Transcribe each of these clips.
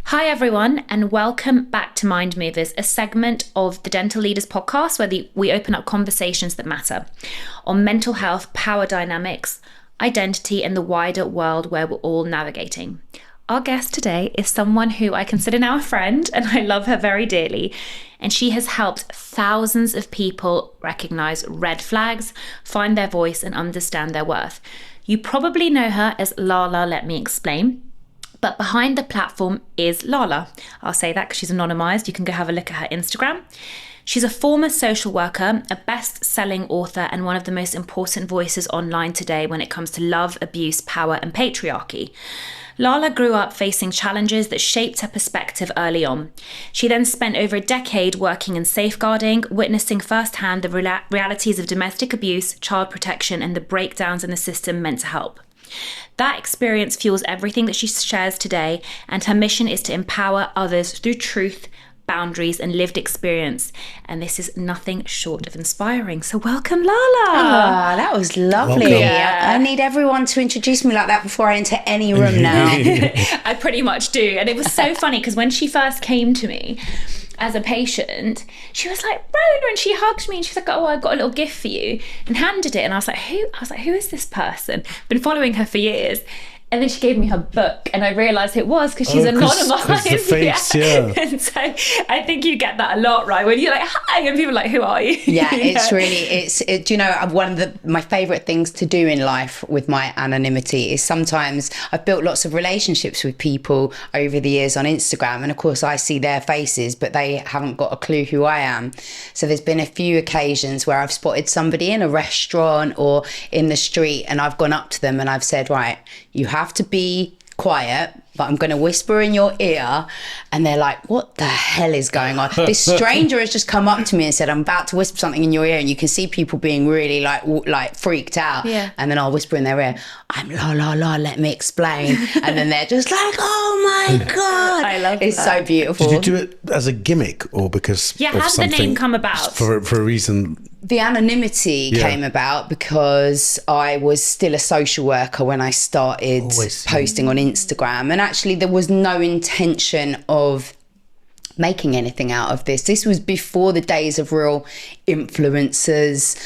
Hi everyone, and welcome back to Mind Movers, a segment of the Dental Leaders podcast where we open up conversations that matter on mental health, power dynamics, identity, and the wider world where we're all navigating. Our guest today is someone who I consider now a friend, and I love her very dearly. And she has helped thousands of people recognize red flags, find their voice, and understand their worth. You probably know her as Lalalaletmeexplain. But behind the platform is Lala. I'll say that because she's anonymized. You can go have a look at her Instagram. She's a former social worker, a best-selling author, and one of the most important voices online today when it comes to love, abuse, power, and patriarchy. Lala grew up facing challenges that shaped her perspective early on. She then spent over a decade working in safeguarding, witnessing firsthand the realities of domestic abuse, child protection, and the breakdowns in the system meant to help. That experience fuels everything that she shares today, and her mission is to empower others through truth, boundaries, and lived experience. And this is nothing short of inspiring. So welcome, Lala. Oh, that was lovely. Yeah. I need everyone to introduce me like that before I enter any room now. I pretty much do. And it was so funny because when she first came to me as a patient, she was like, Rhona, and she hugged me and she's like, oh, I got a little gift for you, and handed it. And I was like, who is this person? Been following her for years. And then she gave me her book, and I realised it was because she's anonymised. Cause the face, yeah. And so I think you get that a lot, right? When you're like, hi, and people are like, who are you? Yeah, it's really, do you know, one of my favourite things to do in life with my anonymity is sometimes I've built lots of relationships with people over the years on Instagram, and of course I see their faces, but they haven't got a clue who I am. So there's been a few occasions where I've spotted somebody in a restaurant or in the street, and I've gone up to them and I've said, right, you have to be quiet, but I'm going to whisper in your ear. And they're like, what the hell is going on? This stranger has just come up to me and said, I'm about to whisper something in your ear. And you can see people being really like freaked out. Yeah. And then I'll whisper in their ear, I'm let me explain. And then they're just like, oh my God. I love it's that. so beautiful. Did you do it as a gimmick or because Yeah, of how did the something name come about? For a reason? The anonymity came about because I was still a social worker when I started posting on Instagram. And actually there was no intention of making anything out of this. This was before the days of real influencers.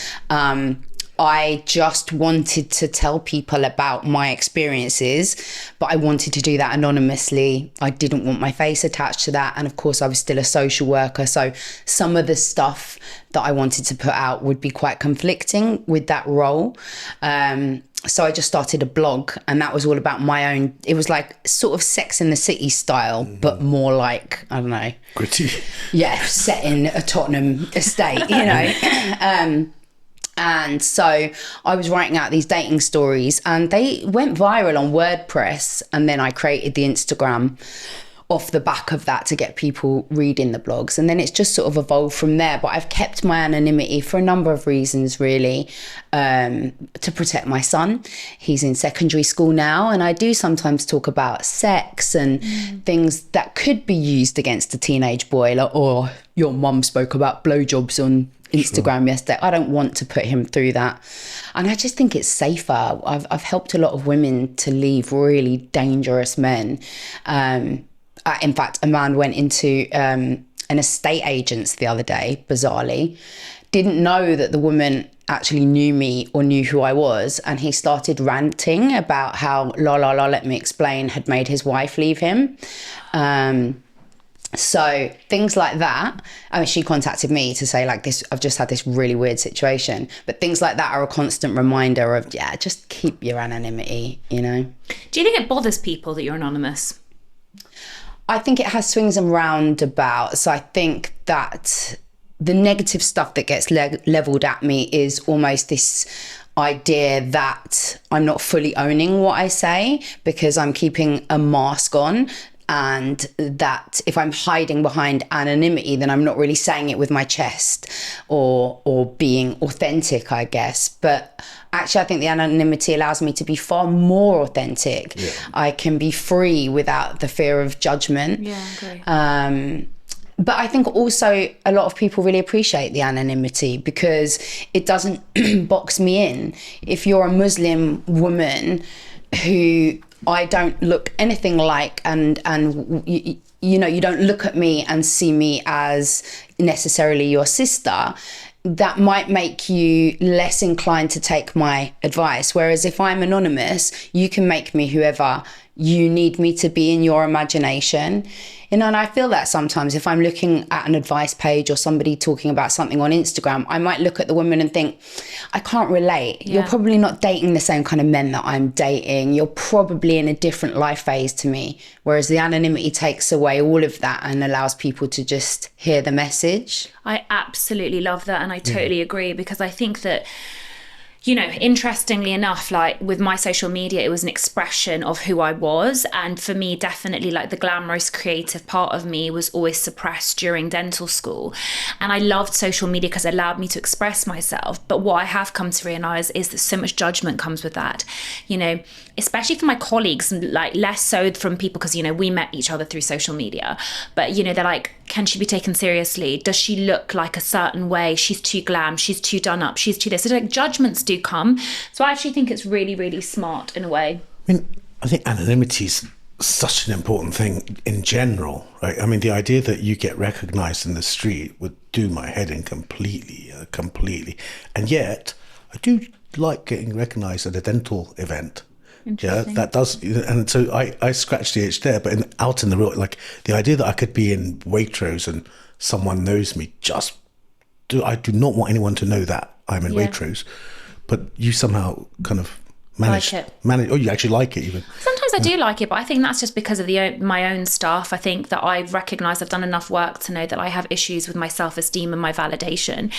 I just wanted to tell people about my experiences, but I wanted to do that anonymously. I didn't want my face attached to that. And of course, I was still a social worker. So some of the stuff that I wanted to put out would be quite conflicting with that role. So I just started a blog, and that was all about my own. It was like sort of Sex in the City style, but more like, I don't know. Gritty. Yeah, set in a Tottenham estate, you know. And so I was writing out these dating stories, and they went viral on WordPress. And then I created the Instagram off the back of that to get people reading the blogs. And then it's just sort of evolved from there. But I've kept my anonymity for a number of reasons, really, to protect my son. He's in secondary school now, and I do sometimes talk about sex and things that could be used against a teenage boy, like, or your mum spoke about blowjobs on Instagram yesterday. I don't want to put him through that. And I just think it's safer. I've helped a lot of women to leave really dangerous men. In fact, a man went into an estate agent's the other day, bizarrely, didn't know that the woman actually knew me or knew who I was. And he started ranting about how Let Me Explain had made his wife leave him. So things like that. I mean, she contacted me to say like this, I've just had this really weird situation, but things like that are a constant reminder of, just keep your anonymity, you know? Do you think it bothers people that you're anonymous? I think it has swings and roundabouts. So I think that the negative stuff that gets leveled at me is almost this idea that I'm not fully owning what I say because I'm keeping a mask on, and that if I'm hiding behind anonymity, then I'm not really saying it with my chest or being authentic, I guess. But actually, I think the anonymity allows me to be far more authentic. Yeah. I can be free without the fear of judgment. Yeah, I agree. But I think also a lot of people really appreciate the anonymity because it doesn't box me in. If you're a Muslim woman who I don't look anything like, and you know, you don't look at me and see me as necessarily your sister, that might make you less inclined to take my advice. Whereas if I'm anonymous, you can make me whoever you need me to be in your imagination. You know, and I feel that sometimes if I'm looking at an advice page or somebody talking about something on Instagram, I might look at the woman and think, I can't relate. You're probably not dating the same kind of men that I'm dating. You're probably in a different life phase to me. Whereas the anonymity takes away all of that and allows people to just hear the message. I absolutely love that. And I totally agree, because I think that, you know, interestingly enough, like with my social media, it was an expression of who I was. And for me, definitely like the glamorous creative part of me was always suppressed during dental school. And I loved social media because it allowed me to express myself. But what I have come to realize is that so much judgment comes with that, you know, especially from my colleagues, like less so from people, because, you know, we met each other through social media. But, you know, they're like, can she be taken seriously? Does she look like a certain way? She's too glam, she's too done up, she's too this. So like judgments do come. So I actually think it's really, really smart in a way. I mean, I think anonymity is such an important thing in general, right? I mean, the idea that you get recognised in the street would do my head in completely. And yet, I do like getting recognised at a dental event. Yeah, that does, and so I scratched the itch there. But out in the real, like the idea that I could be in Waitrose and someone knows me, I do not want anyone to know that I'm in Waitrose. But you somehow kind of manage. Oh, you actually like it even. Sometimes I do like it, but I think that's just because of my own stuff. I think that I've recognised I've done enough work to know that I have issues with my self-esteem and my validation,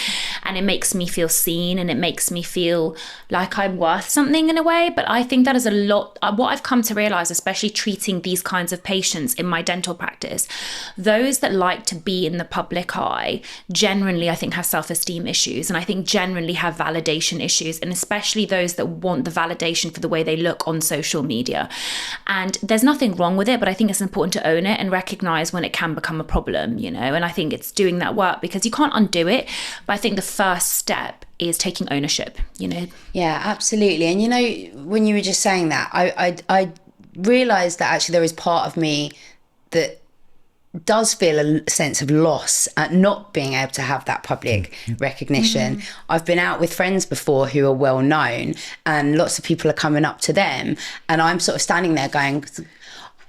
and it makes me feel seen and it makes me feel like I'm worth something in a way. But I think that is a lot. What I've come to realise, especially treating these kinds of patients in my dental practice, those that like to be in the public eye generally, I think, have self-esteem issues, and I think generally have validation issues, and especially those that want the validation for the way they look on social media. And there's nothing wrong with it, but I think it's important to own it and recognize when it can become a problem, you know. And I think it's doing that work, because you can't undo it, but I think the first step is taking ownership, you know. Yeah, absolutely. And you know, when you were just saying that, I realized that actually there is part of me that does feel a sense of loss at not being able to have that public recognition. I've been out with friends before who are well known, and lots of people are coming up to them, and I'm sort of standing there going,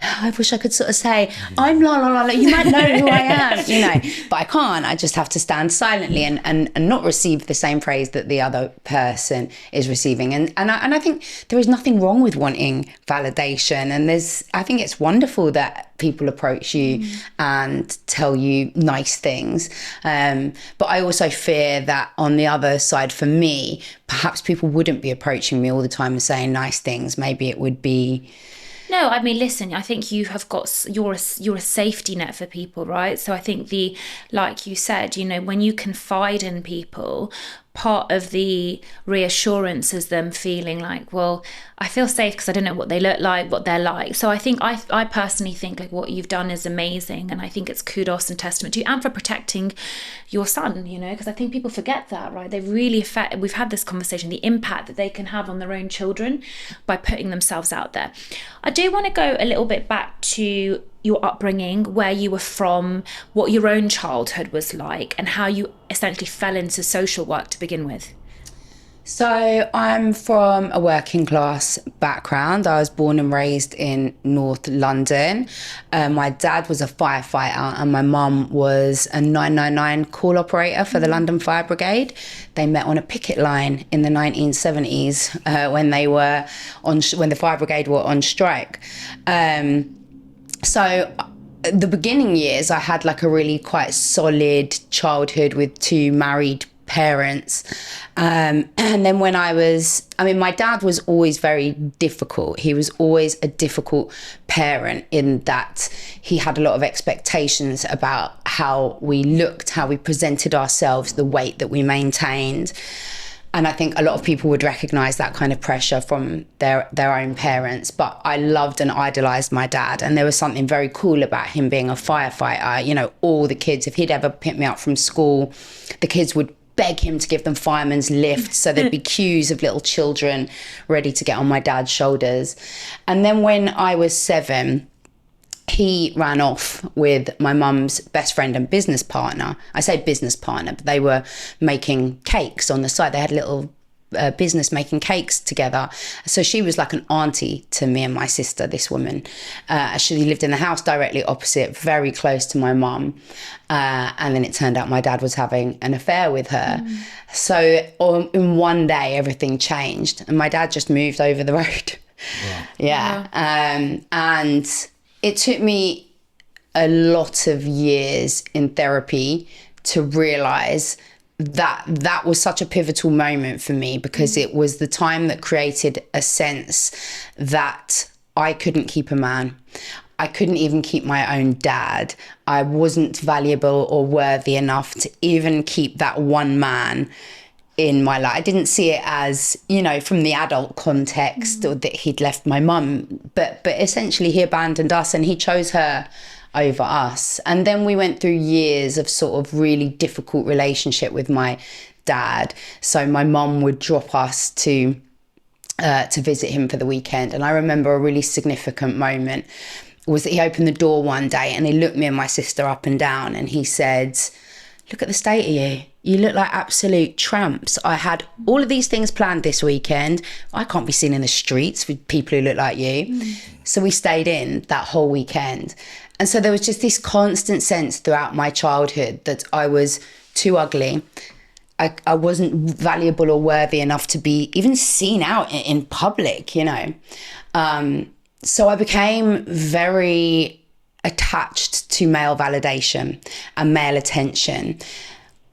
I wish I could sort of say, I'm la la la, you might know who I am, you know, but I can't. I just have to stand silently and not receive the same praise that the other person is receiving. And I think there is nothing wrong with wanting validation. And I think it's wonderful that people approach you and tell you nice things. But I also fear that on the other side, for me, perhaps people wouldn't be approaching me all the time and saying nice things. Maybe it would be... No, I mean, listen, I think you have got, you're a safety net for people, right? So I think like you said, you know, when you confide in people, part of the reassurance is them feeling like, well, I feel safe because I don't know what they look like, what they're like. So I think, I personally think like what you've done is amazing. And I think it's kudos and testament to you, and for protecting your son, you know, because I think people forget that, right? They really we've had this conversation, the impact that they can have on their own children by putting themselves out there. I do want to go a little bit back to your upbringing, where you were from, what your own childhood was like, and how you essentially fell into social work to begin with. So I'm from a working class background. I was born and raised in North London. My dad was a firefighter and my mum was a 999 call operator for the London Fire Brigade. They met on a picket line in the 1970s when the fire brigade were on strike. So the beginning years, I had like a really quite solid childhood with two married parents. And then when my dad was always very difficult. He was always a difficult parent in that he had a lot of expectations about how we looked, how we presented ourselves, the weight that we maintained. And I think a lot of people would recognise that kind of pressure from their own parents. But I loved and idolised my dad. And there was something very cool about him being a firefighter. You know, all the kids, if he'd ever pick me up from school, the kids would beg him to give them fireman's lifts. So there'd be queues of little children ready to get on my dad's shoulders. And then when I was 7, he ran off with my mum's best friend and business partner. I say business partner, but they were making cakes on the side. They had a little business making cakes together. So she was like an auntie to me and my sister, this woman. She lived in the house directly opposite, very close to my mum. And then it turned out my dad was having an affair with her. So in one day, everything changed. And my dad just moved over the road. Wow. Yeah. And it took me a lot of years in therapy to realise that was such a pivotal moment for me, because it was the time that created a sense that I couldn't keep a man. I couldn't even keep my own dad. I wasn't valuable or worthy enough to even keep that one man in my life. I didn't see it as, you know, from the adult context, or that he'd left my mum, but essentially he abandoned us and he chose her over us. And then we went through years of sort of really difficult relationship with my dad. So my mum would drop us to visit him for the weekend. And I remember a really significant moment was that he opened the door one day and he looked me and my sister up and down and he said, "Look at the state of you. You look like absolute tramps. I had all of these things planned this weekend. I can't be seen in the streets with people who look like you." So we stayed in that whole weekend. And so there was just this constant sense throughout my childhood that I was too ugly. I wasn't valuable or worthy enough to be even seen out in public, you know. So I became very attached to male validation and male attention.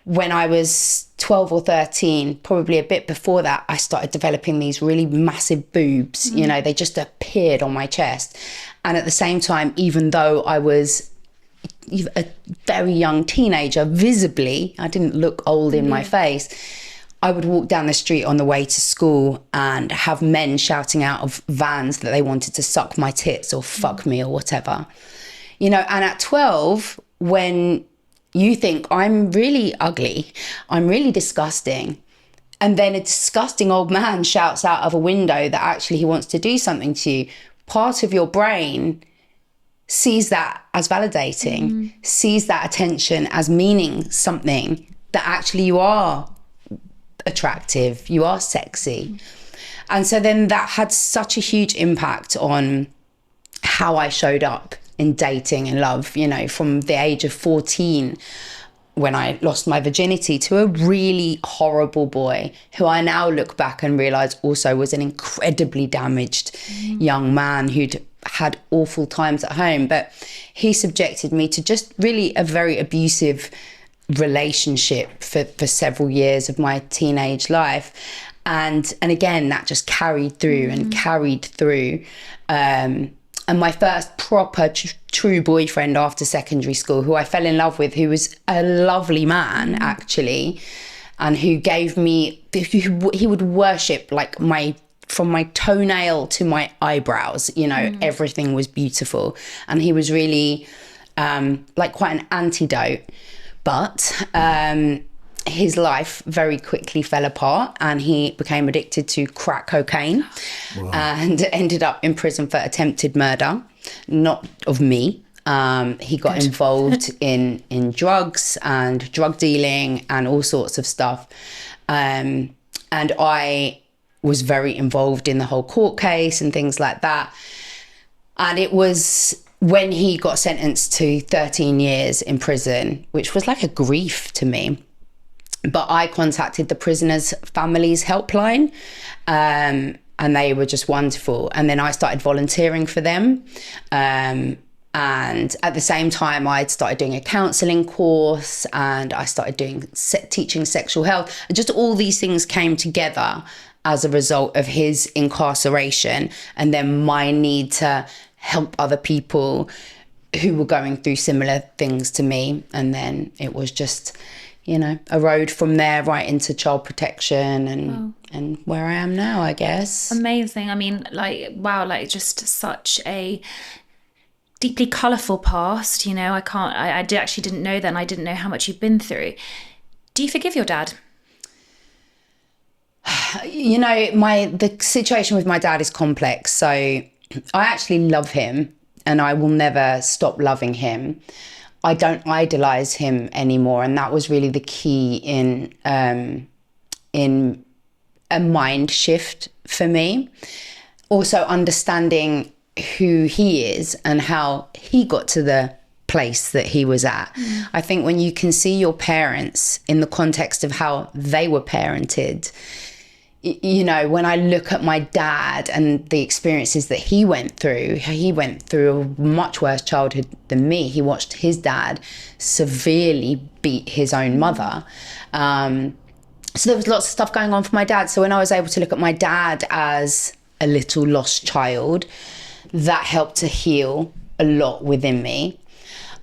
When I was 12 or 13, probably a bit before that, I started developing these really massive boobs. You know, they just appeared on my chest. And at the same time, even though I was a very young teenager, visibly, I didn't look old in my face, I would walk down the street on the way to school and have men shouting out of vans that they wanted to suck my tits or fuck me or whatever. You know, and at 12, when you think, I'm really ugly, I'm really disgusting, and then a disgusting old man shouts out of a window that actually he wants to do something to you, part of your brain sees that as validating, sees that attention as meaning something, that actually you are attractive, you are sexy. And so then that had such a huge impact on how I showed up in dating and love, you know, from the age of 14 when I lost my virginity to a really horrible boy who I now look back and realise also was an incredibly damaged young man who'd had awful times at home. But he subjected me to just really a very abusive relationship for several years of my teenage life. And again, that just carried through and carried through. And my first proper true boyfriend after secondary school, who I fell in love with, who was a lovely man, actually, and who gave me, he would worship like from my toenail to my eyebrows, you know, everything was beautiful. And he was really like quite an antidote. But his life very quickly fell apart and he became addicted to crack cocaine. Wow. And ended up in prison for attempted murder, not of me. He got involved in drugs and drug dealing and all sorts of stuff. And I was very involved in the whole court case and things like that. And it was when he got sentenced to 13 years in prison, which was like a grief to me. But I contacted the prisoners' families helpline, and they were just wonderful. And then I started volunteering for them. And at the same time, I'd started doing a counselling course and I started teaching sexual health. And just all these things came together as a result of his incarceration and then my need to help other people who were going through similar things to me. And then it was just, you know, a road from there right into child protection and where I am now, I guess. Amazing. I mean, like, wow, like just such a deeply colourful past, you know. I actually didn't know that, and I didn't know how much you've been through. Do you forgive your dad? You know, the situation with my dad is complex. So I actually love him and I will never stop loving him. I don't idolize him anymore, and that was really the key in a mind shift for me. Also understanding who he is and how he got to the place that he was at. I think when you can see your parents in the context of how they were parented, you know, when I look at my dad and the experiences that he went through a much worse childhood than me. He watched his dad severely beat his own mother. So there was lots of stuff going on for my dad. So when I was able to look at my dad as a little lost child, that helped to heal a lot within me.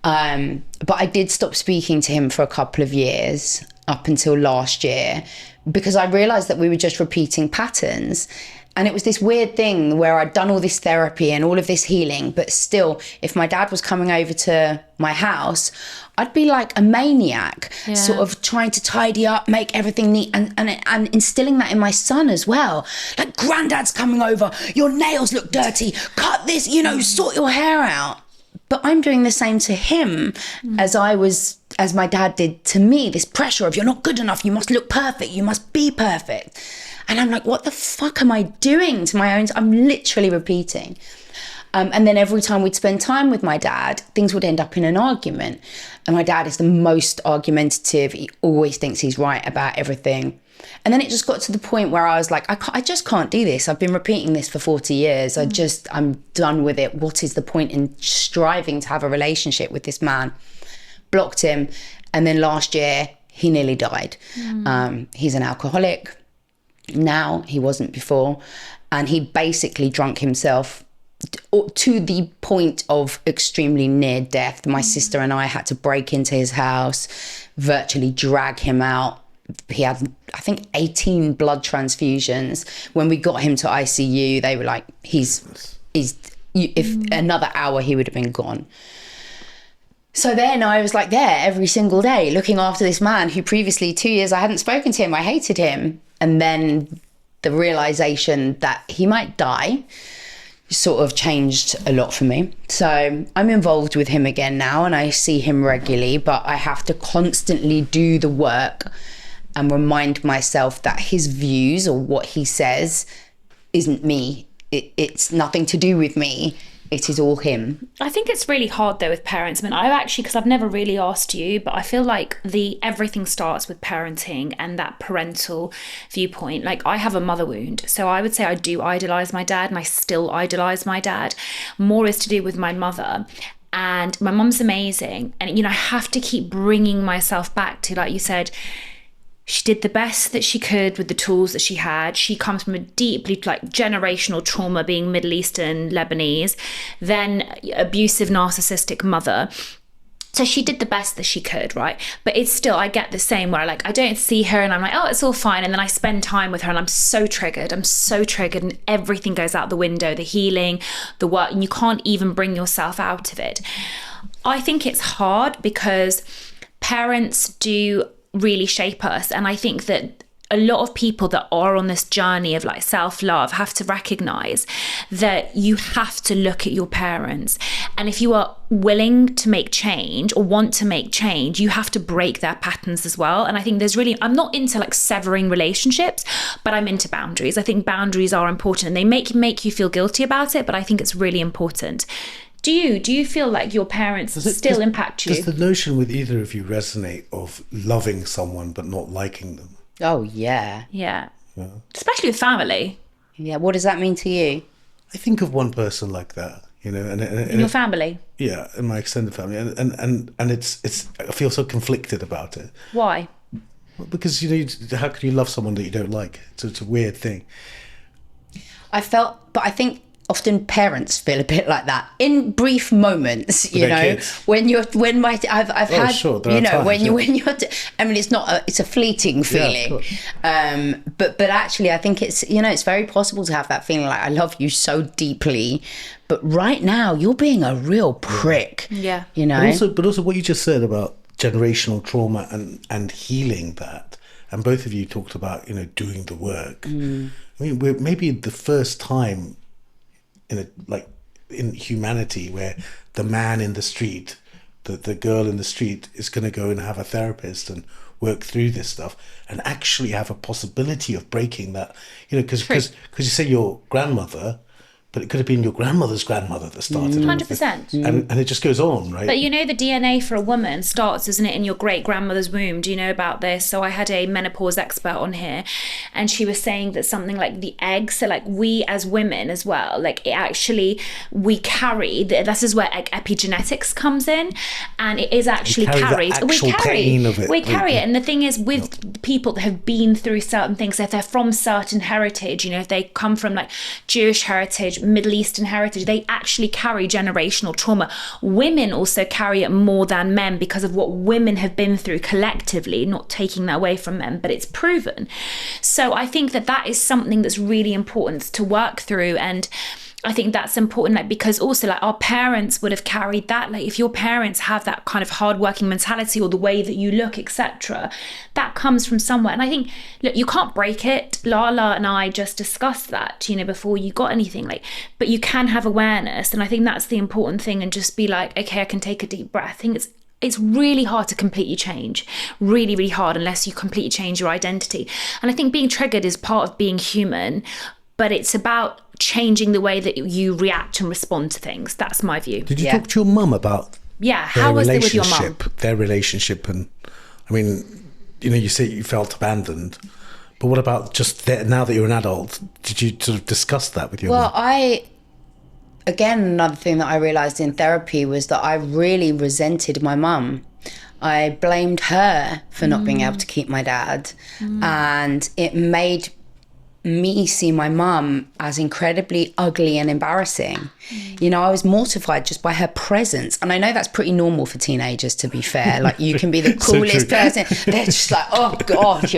But I did stop speaking to him for a couple of years, up until last year, because I realized that we were just repeating patterns. And it was this weird thing where I'd done all this therapy and all of this healing, but still, if my dad was coming over to my house, I'd be like a maniac, sort of trying to tidy up, make everything neat, and instilling that in my son as well. Like, granddad's coming over, your nails look dirty, cut this, you know, sort your hair out. But I'm doing the same to him as my dad did to me, this pressure of, you're not good enough, you must look perfect, you must be perfect. And I'm like, what the fuck am I doing to my own? I'm literally repeating. And then every time we'd spend time with my dad, things would end up in an argument. And my dad is the most argumentative. He always thinks he's right about everything. And then it just got to the point where I was like, I just can't do this. I've been repeating this for 40 years. I'm done with it. What is the point in striving to have a relationship with this man? Blocked him. And then last year, he nearly died. He's an alcoholic now. He wasn't before. And he basically drunk himself to the point of extremely near death. My sister and I had to break into his house, virtually drag him out. He had, I think, 18 blood transfusions. When we got him to ICU, they were like, if another hour, he would have been gone. So then I was like there every single day looking after this man who previously 2 years I hadn't spoken to him. I hated him. And then the realization that he might die sort of changed a lot for me. So I'm involved with him again now, and I see him regularly, but I have to constantly do the work and remind myself that his views or what he says isn't me. It's nothing to do with me. It is all him. I think it's really hard though with parents. I mean, because I've never really asked you, but I feel like everything starts with parenting and that parental viewpoint. Like, I have a mother wound. So I would say I do idolize my dad, and I still idolize my dad. More is to do with my mother. And my mum's amazing. And, you know, I have to keep bringing myself back to, like you said, she did the best that she could with the tools that she had. She comes from a deeply, like, generational trauma, being Middle Eastern, Lebanese, then abusive, narcissistic mother. So she did the best that she could, right? But it's still, I get the same where, like, I don't see her and I'm like, oh, it's all fine. And then I spend time with her and I'm so triggered. And everything goes out the window, the healing, the work, and you can't even bring yourself out of it. I think it's hard because parents do really shape us, and I think that a lot of people that are on this journey of, like, self-love have to recognize that you have to look at your parents, and if you are willing to make change or want to make change, you have to break their patterns as well. And I think I'm not into, like, severing relationships, but I'm into boundaries. I think boundaries are important, and they make you feel guilty about it, but I think it's really important. Do you feel like your parents still impact you? Does the notion with either of you resonate of loving someone but not liking them? Oh, yeah. Yeah. Especially with family. Yeah. What does that mean to you? I think of one person like that, you know. And in your family? Yeah, in my extended family. And it's I feel so conflicted about it. Why? Well, because, you know, how can you love someone that you don't like? It's a weird thing. I think often parents feel a bit like that in brief moments, you know, kids. I've had, sure, you know, times, when you're, I mean, it's a fleeting feeling. Yeah, but actually I think it's, you know, it's very possible to have that feeling like, I love you so deeply, but right now you're being a real prick. Yeah. You know? But also what you just said about generational trauma and healing that, and both of you talked about, you know, doing the work. I mean, we're maybe the first time in humanity where the man in the street, the girl in the street is going to go and have a therapist and work through this stuff and actually have a possibility of breaking that, because you say your grandmother, but it could have been your grandmother's grandmother that started 100%. and it just goes on, right? But the DNA for a woman starts, isn't it, in your great grandmother's womb? Do you know about this? So I had a menopause expert on here, and she was saying that something like the eggs, so like we as women as well, like it actually, we carry, this is where epigenetics comes in, and it is actually carried. We carry it. And the thing is, with people that have been through certain things, if they're from certain heritage, if they come from like Jewish heritage, Middle Eastern heritage, they actually carry generational trauma. Women also carry it more than men because of what women have been through collectively, not taking that away from men, but it's proven. So I think that is something that's really important to work through. And I think that's important, like, because also like our parents would have carried that. Like if your parents have that kind of hardworking mentality or the way that you look, etc., that comes from somewhere. And I think, look, you can't break it. Lala and I just discussed that, before you got anything, like, but you can have awareness. And I think that's the important thing, and just be like, okay, I can take a deep breath. I think it's really hard to completely change, really, really hard, unless you completely change your identity. And I think being triggered is part of being human, but it's about changing the way that you react and respond to things. That's my view. Did you talk to your mum about how was it with your mum? Their relationship? And I mean, you say you felt abandoned, but what about just now that you're an adult? Did you sort of discuss that with your mum? Well, again, another thing that I realised in therapy was that I really resented my mum. I blamed her for not being able to keep my dad. And it made me see my mum as incredibly ugly and embarrassing. I was mortified just by her presence. And I know that's pretty normal for teenagers, to be fair. Like, you can be the coolest person. They're just like, oh God,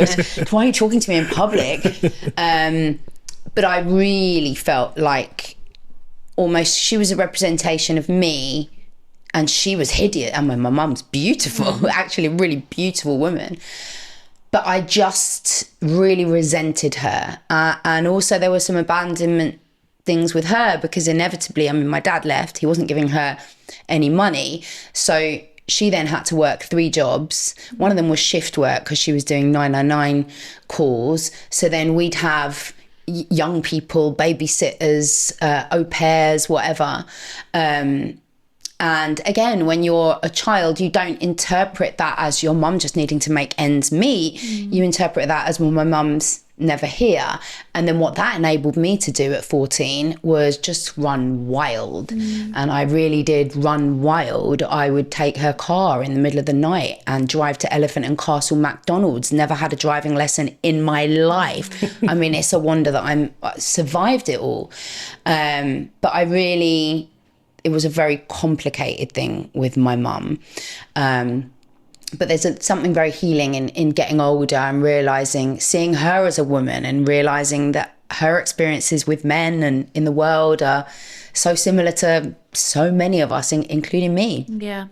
why are you talking to me in public? But I really felt like almost she was a representation of me, and she was hideous. I mean, my mum's beautiful, actually a really beautiful woman. But I just really resented her. And also there were some abandonment things with her, because inevitably, my dad left. He wasn't giving her any money. So she then had to work 3 jobs. One of them was shift work because she was doing 999 calls. So then we'd have young people, babysitters, au pairs, whatever. And again, when you're a child, you don't interpret that as your mum just needing to make ends meet. You interpret that as, well, my mum's never here. And then what that enabled me to do at 14 was just run wild. And I really did run wild. I would take her car in the middle of the night and drive to Elephant and Castle McDonald's. Never had a driving lesson in my life. I mean, it's a wonder that I survived it all. But it was a very complicated thing with my mum. But there's something very healing in getting older and seeing her as a woman, and realising that her experiences with men and in the world are so similar to so many of us, including me. Yeah.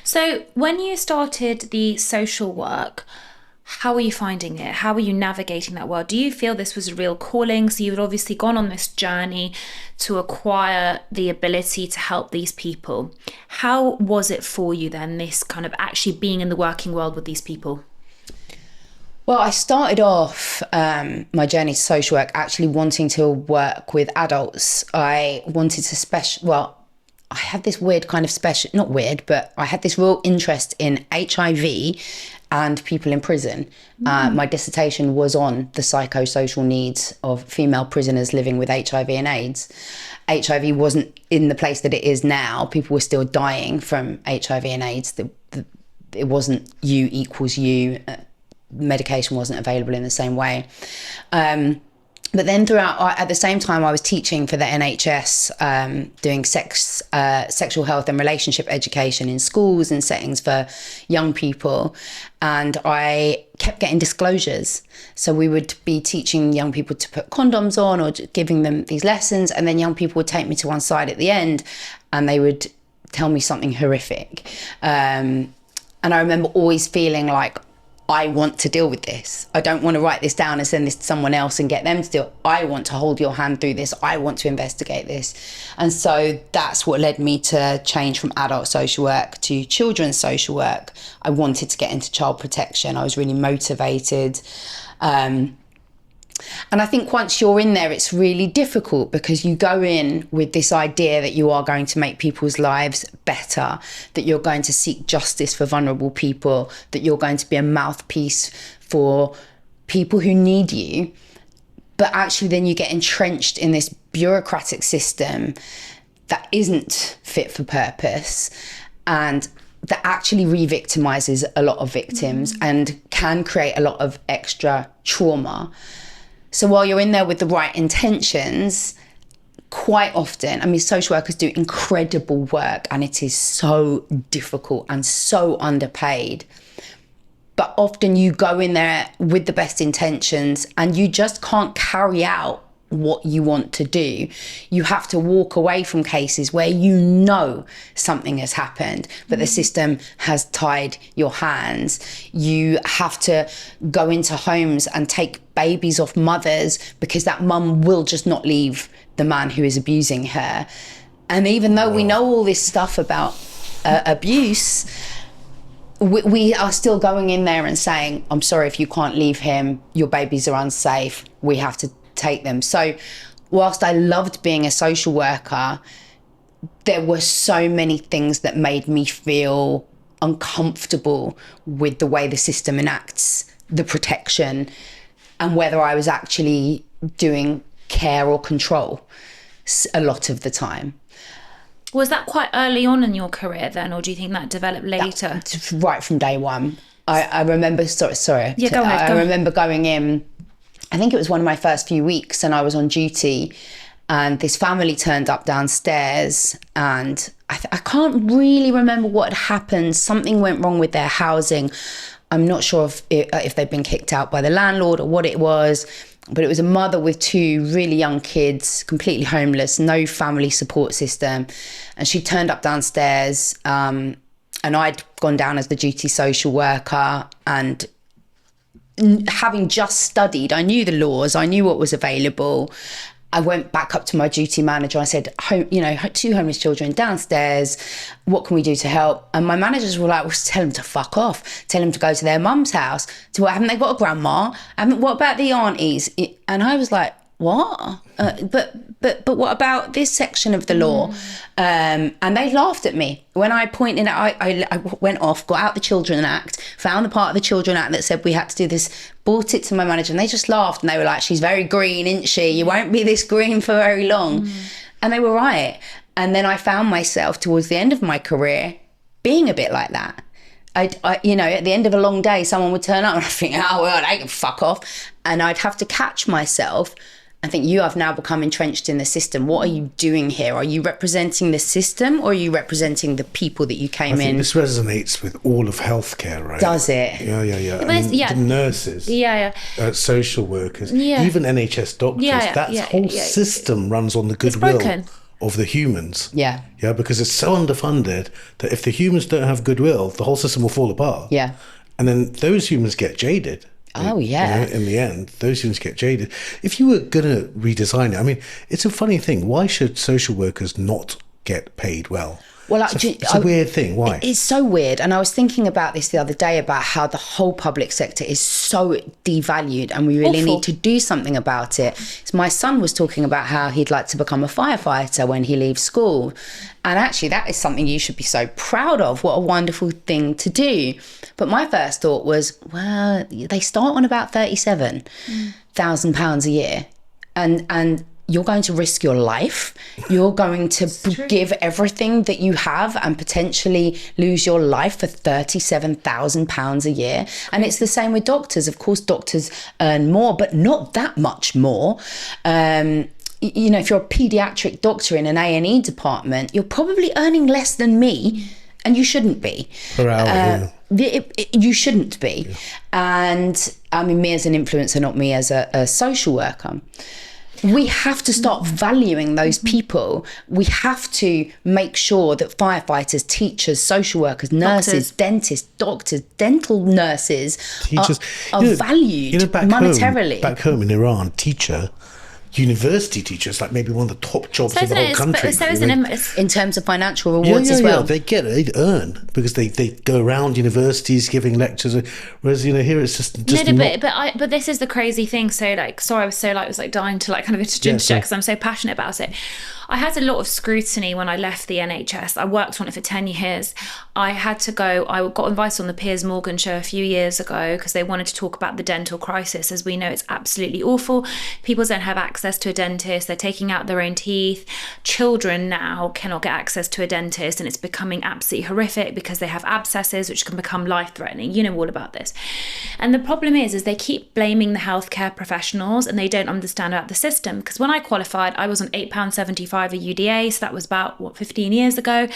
So when you started the social work, how are you finding it? How are you navigating that world? Do you feel this was a real calling? So you've obviously gone on this journey to acquire the ability to help these people. How was it for you then, this kind of actually being in the working world with these people? Well, I started off my journey to social work actually wanting to work with adults. I wanted to I had this weird kind of not weird, but I had this real interest in HIV and people in prison. My dissertation was on the psychosocial needs of female prisoners living with HIV and AIDS. HIV wasn't in the place that it is now. People were still dying from HIV and AIDS. It wasn't you equals you. Medication wasn't available in the same way. But then at the same time, I was teaching for the NHS, doing sexual health and relationship education in schools and settings for young people. And I kept getting disclosures. So we would be teaching young people to put condoms on, or giving them these lessons. And then young people would take me to one side at the end, and they would tell me something horrific. And I remember always feeling like I want to deal with this. I don't want to write this down and send this to someone else and get them to do it. I want to hold your hand through this. I want to investigate this. And so that's what led me to change from adult social work to children's social work. I wanted to get into child protection. I was really motivated. And I think once you're in there, it's really difficult because you go in with this idea that you are going to make people's lives better, that you're going to seek justice for vulnerable people, that you're going to be a mouthpiece for people who need you. But actually then you get entrenched in this bureaucratic system that isn't fit for purpose and that actually re-victimizes a lot of victims and can create a lot of extra trauma. So while you're in there with the right intentions, quite often, I mean, social workers do incredible work and it is so difficult and so underpaid. But often you go in there with the best intentions and you just can't carry out what you want to do. You have to walk away from cases where you know something has happened, but the system has tied your hands. You have to go into homes and take babies off mothers because that mum will just not leave the man who is abusing her. And even though we know all this stuff about abuse, we are still going in there and saying, I'm sorry, if you can't leave him, your babies are unsafe, we have to take them. So whilst I loved being a social worker, there were so many things that made me feel uncomfortable with the way the system enacts the protection and whether I was actually doing care or control a lot of the time. Was that quite early on in your career then, or do you think that developed later? Right from day one. I remember, sorry. Yeah, go ahead. I remember going in, I think it was one of my first few weeks, and I was on duty and this family turned up downstairs and I can't really remember what had happened. Something went wrong with their housing. I'm not sure if they'd been kicked out by the landlord or what it was, but it was a mother with two really young kids, completely homeless, no family support system. And she turned up downstairs and I'd gone down as the duty social worker, and having just studied, I knew the laws, I knew what was available. I went back up to my duty manager. I said, two homeless children downstairs, what can we do to help? And my managers were like, well, tell them to fuck off. Tell them to go to their mum's house. Haven't they got a grandma? What about the aunties? And I was like, what? But what about this section of the law? And they laughed at me. When I pointed out, I went off, got out the Children Act, found the part of the Children Act that said we had to do this, brought it to my manager, and they just laughed and they were like, she's very green, isn't she? You won't be this green for very long. And they were right. And then I found myself towards the end of my career being a bit like that. At the end of a long day, someone would turn up and I'd think, oh, well, they can fuck off. And I'd have to catch myself and think, you have now become entrenched in the system. What are you doing here? Are you representing the system or are you representing the people that you came in? I think this resonates with all of healthcare, right? Does it? Yeah. Yeah. The nurses, social workers, even NHS doctors, that whole system runs on the goodwill of the humans. Yeah. Yeah, because it's so underfunded that if the humans don't have goodwill, the whole system will fall apart. Yeah. And then those humans get jaded. Oh, yeah. In the end, those humans get jaded. If you were going to redesign it, I mean, it's a funny thing. Why should social workers not get paid well? Well, it's a weird thing. Why? It's so weird. And I was thinking about this the other day about how the whole public sector is so devalued and we really need to do something about it. So my son was talking about how he'd like to become a firefighter when he leaves school. And actually, that is something you should be so proud of. What a wonderful thing to do. But my first thought was, well, they start on about £37,000 a year. And you're going to risk your life. You're going to give everything that you have and potentially lose your life for £37,000 a year. And it's the same with doctors. Of course, doctors earn more, but not that much more. If you're a paediatric doctor in an A&E department, you're probably earning less than me, and you shouldn't be. Per hour, you shouldn't be. Yeah. And I mean, me as an influencer, not me as a social worker. We have to start valuing those people. We have to make sure that firefighters, teachers, social workers, nurses, dentists, doctors, dental nurses teachers are valued monetarily. Back home in Iran, university teachers, like maybe one of the top jobs in the whole country. In terms of financial rewards as well. Yeah, they earn because they go around universities giving lectures. Whereas here it's just but this is the crazy thing. So like, sorry, I was so like was like dying to like kind of interject because I'm so passionate about it. I had a lot of scrutiny when I left the NHS. I worked on it for 10 years. I got invited on the Piers Morgan show a few years ago because they wanted to talk about the dental crisis. As we know, it's absolutely awful. People don't have access to a dentist. They're taking out their own teeth. Children now cannot get access to a dentist, and it's becoming absolutely horrific because they have abscesses which can become life-threatening. You know all about this. And the problem is they keep blaming the healthcare professionals and they don't understand about the system. Because when I qualified, I was on £8.75 a UDA, so that was about 15 years ago.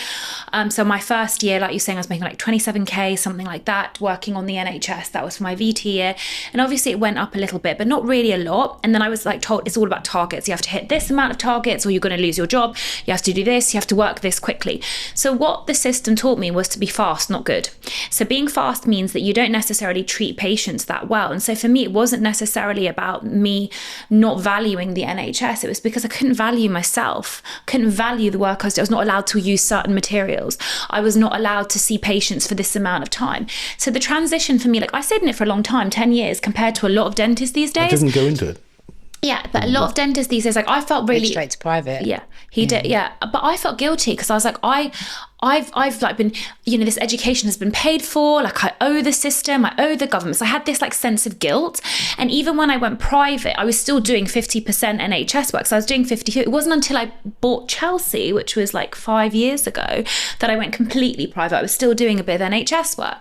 So my first year, like you're saying, I was making like 27k, something like that, working on the NHS. That was for my VT year, and obviously it went up a little bit, but not really a lot. And then I was like told it's all about targets. You have to hit this amount of targets or you're going to lose your job. You have to do this, you have to work this quickly. So what the system taught me was to be fast, not good. So being fast means that you don't necessarily treat patients that well. And so for me, it wasn't necessarily about me not valuing the NHS. It was because I couldn't value myself, couldn't value the work I was doing. I was not allowed to use certain materials. I was not allowed to see patients for this amount of time. So the transition for me, like I stayed in it for a long time, 10 years, compared to a lot of dentists these days. I didn't go into it. Yeah, but a lot of dentists these days, like I felt really straight to private. Yeah, he did. Yeah, but I felt guilty because I was like, I've like been, this education has been paid for. Like I owe the system, I owe the government. So I had this like sense of guilt. And even when I went private, I was still doing 50% NHS work. So I was doing 50. It wasn't until I bought Chelsea, which was like 5 years ago, that I went completely private. I was still doing a bit of NHS work.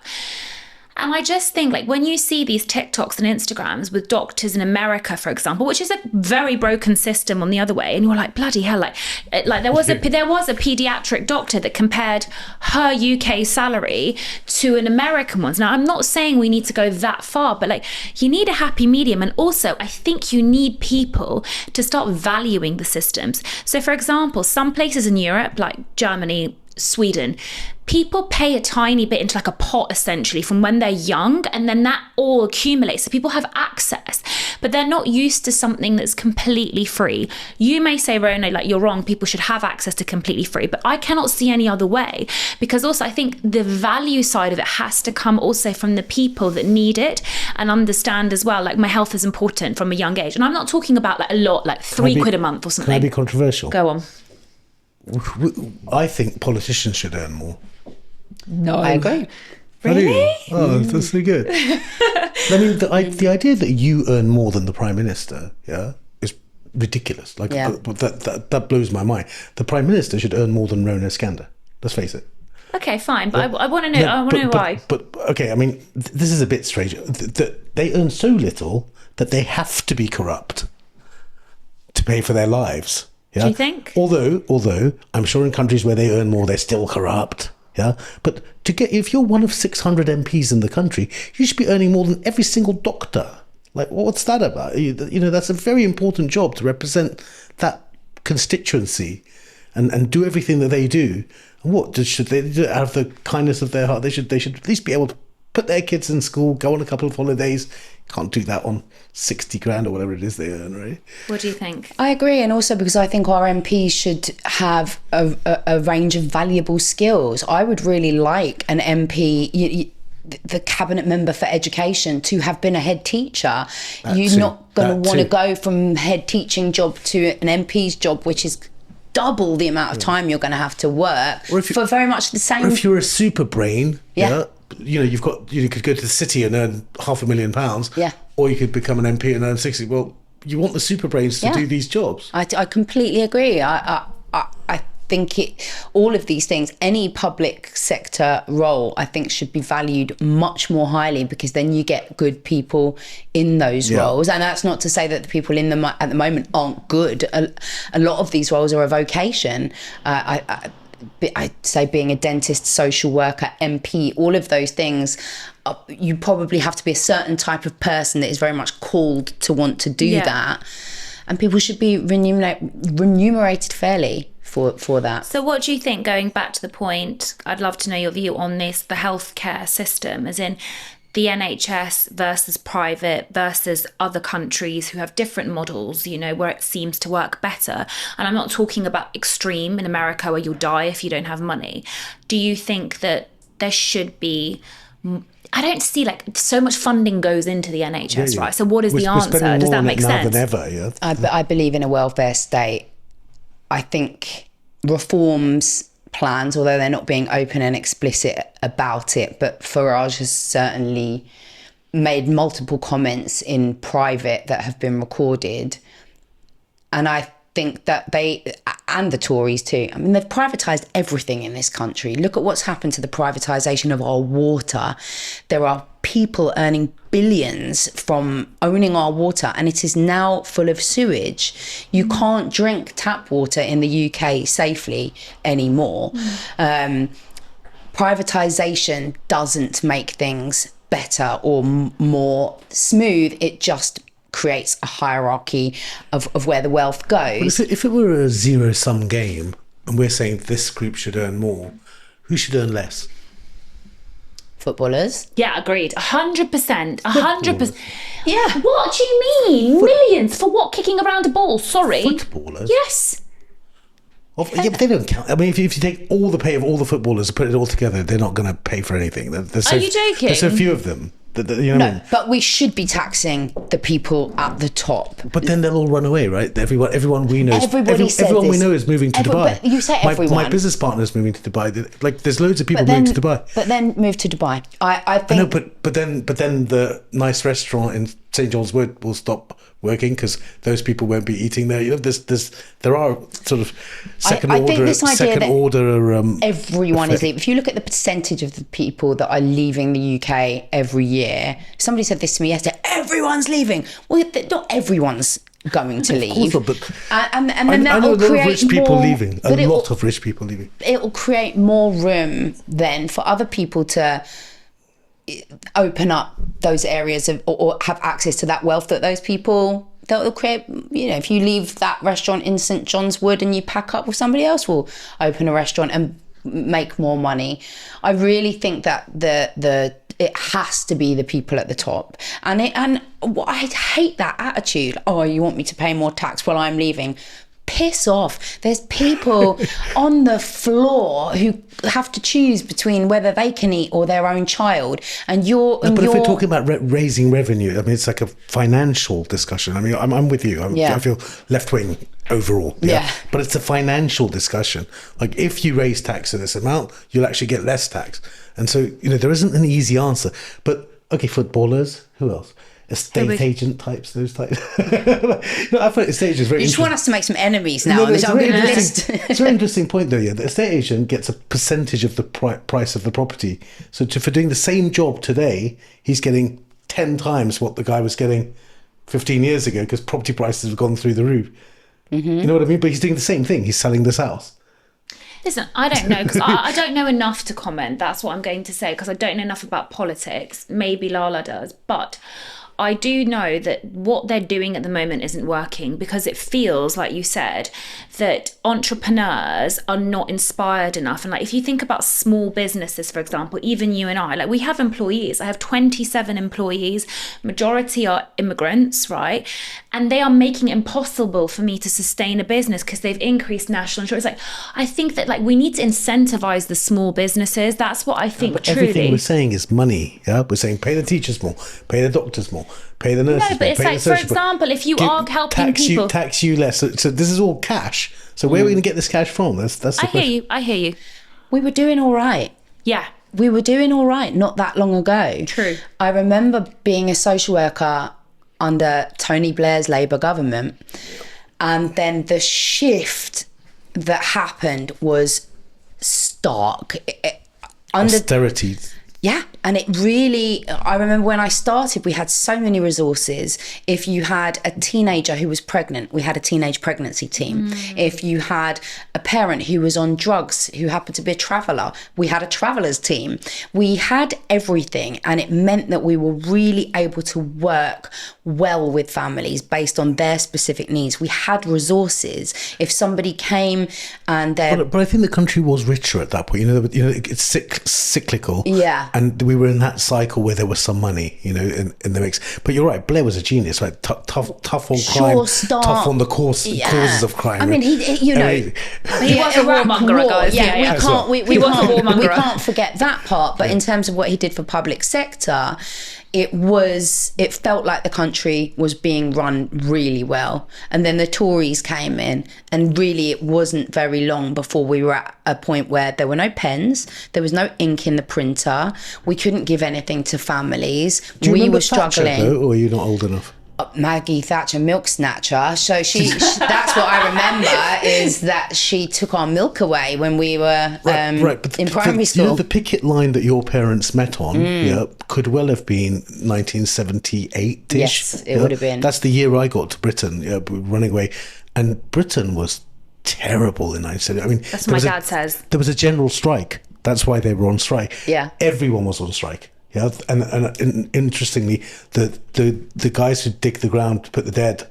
And I just think, like, when you see these TikToks and Instagrams with doctors in America, for example, which is a very broken system on the other way, and you're like, bloody hell, like there was a pediatric doctor that compared her UK salary to an American one. Now, I'm not saying we need to go that far, but like, you need a happy medium. And also, I think you need people to start valuing the systems. So, for example, some places in Europe, like Germany, Sweden, people pay a tiny bit into like a pot essentially from when they're young, and then that all accumulates. So people have access, but they're not used to something that's completely free. You may say, Rhona, like you're wrong, people should have access to completely free, but I cannot see any other way, because also I think the value side of it has to come also from the people that need it and understand as well, like my health is important from a young age. And I'm not talking about like a lot, like £3 a month or something. Can I be controversial? Go on. I think politicians should earn more. No, I agree. Really? Oh, that's so good. I mean, the idea that you earn more than the Prime Minister, is ridiculous. Like, that blows my mind. The Prime Minister should earn more than Rhona Eskander. Let's face it. Okay, fine, but I want to know. I want to know why. But okay, I mean, this is a bit strange. They earn so little that they have to be corrupt to pay for their lives. Yeah? Do you think? Although I'm sure in countries where they earn more, they're still corrupt. Yeah, but if you're one of 600 MPs in the country, you should be earning more than every single doctor. Like, what's that about? That's a very important job to represent that constituency and do everything that they do. And what should they do out of the kindness of their heart? They should at least be able to put their kids in school, go on a couple of holidays. Can't do that on 60 grand or whatever it is they earn, right? What do you think? I agree, and also because I think our MPs should have a range of valuable skills. I would really like an MP, the cabinet member for education, to have been a head techer. You're not going to want to go from head teaching job to an MP's job, which is double the amount of time you're going to have to work for very much the same. Or if you're a super brain, you could go to the city and earn £500,000. Yeah. Or you could become an MP and earn 60. Well, you want the super brains to do these jobs. I completely agree. I think all of these things, any public sector role, I think should be valued much more highly, because then you get good people in those roles. And that's not to say that the people in them at the moment aren't good. A lot of these roles are a vocation. I'd say being a dentist, social worker, MP, all of those things, you probably have to be a certain type of person that is very much called to want to do that. and people should be remunerated fairly for that. So what do you think, going back to the point, I'd love to know your view on this, the healthcare system, as in the NHS versus private versus other countries who have different models, you know, where it seems to work better. And I'm not talking about extreme in America where you'll die if you don't have money. Do you think that there should be... I don't see like so much funding goes into the NHS, right? So what is the answer? Does that make sense? Than ever, yeah. I believe in a welfare state. I think reforms plans, although they're not being open and explicit about it, but Farage has certainly made multiple comments in private that have been recorded. And I think that they, and the Tories too, I mean, they've privatised everything in this country. Look at what's happened to the privatisation of our water. There are people earning billions from owning our water, and it is now full of sewage. You can't drink tap water in the UK safely anymore. Privatisation doesn't make things better or more smooth. It just creates a hierarchy of where the wealth goes. If it were a zero-sum game and we're saying this group should earn more, who should earn less? Footballers. Yeah, agreed. 100%. 100%. Yeah. What do you mean? Millions for what? Kicking around a ball? Sorry. Footballers? Yes. Yeah, but they don't count. I mean, if you take all the pay of all the footballers and put it all together, they're not going to pay for anything. Are you joking? There's so few of them. You know what I mean? But we should be taxing the people at the top. But then they'll all run away, right? Everyone we know, everyone we know is moving to Dubai. But you say everyone. My business partner is moving to Dubai. Like, there's loads of people moving to Dubai. But then move to Dubai. I think. I know, but then the nice restaurant in St John's Wood will stop working because those people won't be eating there. You know, there are sort of second order everyone is leaving. If you look at the percentage of the people that are leaving the UK every year, somebody said this to me yesterday, everyone's leaving. Well, not everyone's going to leave. Of course not, but and then that will create rich people more, leaving. A lot of rich people leaving. It will create more room then for other people to open up those areas or have access to that wealth that those people, that will create, you know, if you leave that restaurant in St John's Wood and you pack up with somebody else will open a restaurant and make more money. I really think that it has to be the people at the top, and I hate that attitude. Oh, you want me to pay more tax while I'm leaving? Piss off. There's people on the floor who have to choose between whether they can eat or their own child. But if we're talking about raising revenue, I mean, it's like a financial discussion. I mean, I'm with you. I feel left-wing overall. Yeah. But it's a financial discussion. Like, if you raise tax to this amount, you'll actually get less tax. And so, you know, there isn't an easy answer. But, okay, footballers, who else? Estate agent types, those types. No, I thought estate agents very. You just want us to make some enemies now. It's a very interesting point, though. Yeah, the estate agent gets a percentage of the price of the property. So for doing the same job today, he's getting 10 times what the guy was getting 15 years ago because property prices have gone through the roof. Mm-hmm. You know what I mean? But he's doing the same thing. He's selling this house. Listen, I don't know, because I don't know enough to comment. That's what I'm going to say, because I don't know enough about politics. Maybe Lala does, but I do know that what they're doing at the moment isn't working, because it feels, like you said, that entrepreneurs are not inspired enough. And like, if you think about small businesses, for example, even you and I, like, we have employees. I have 27 employees. Majority are immigrants, right? And they are making it impossible for me to sustain a business because they've increased national insurance. Like, I think that, like, we need to incentivize the small businesses. That's what I think, truly. Everything we're saying is money. Yeah, we're saying pay the teachers more, pay the doctors more, pay the nurses more. No, but it's like, for example, if you are helping people, tax you less. So this is all cash. So where are we going to get this cash from? That's the question. I hear you. We were doing all right. Yeah. We were doing all right not that long ago. True. I remember being a social worker under Tony Blair's Labour government, and then the shift that happened was stark. Austerity Yeah. And it really, I remember when I started, we had so many resources. If you had a teenager who was pregnant, we had a teenage pregnancy team. If you had a parent who was on drugs, who happened to be a traveller, we had a travellers team. We had everything, and it meant that we were really able to work well with families based on their specific needs. We had resources. If somebody came and they're... But I think the country was richer at that point. It's cyclical. Yeah. And we were in that cycle where there was some money, in the mix. But you're right, Blair was a genius, right? Tough on crime, tough on the causes of crime. I mean, he he was a warmonger, guys. We can't forget that part. But in terms of what he did for public sector, it felt like the country was being run really well. And then the Tories came in, and really it wasn't very long before we were at a point where there were no pens, there was no ink in the printer, we couldn't give anything to families. We were struggling. Thatcher, though, or are you not old enough? Maggie Thatcher, milk snatcher. So she that's what I remember, is that she took our milk away when we were in primary school. The picket line that your parents met on could well have been 1978-ish. Yes, it would have been. That's the year I got to Britain, running away. And Britain was terrible in 1970. I mean, that's what my dad says. There was a general strike. That's why they were on strike. Yeah. Everyone was on strike. Yeah, and interestingly, the guys who dig the ground to put the dead,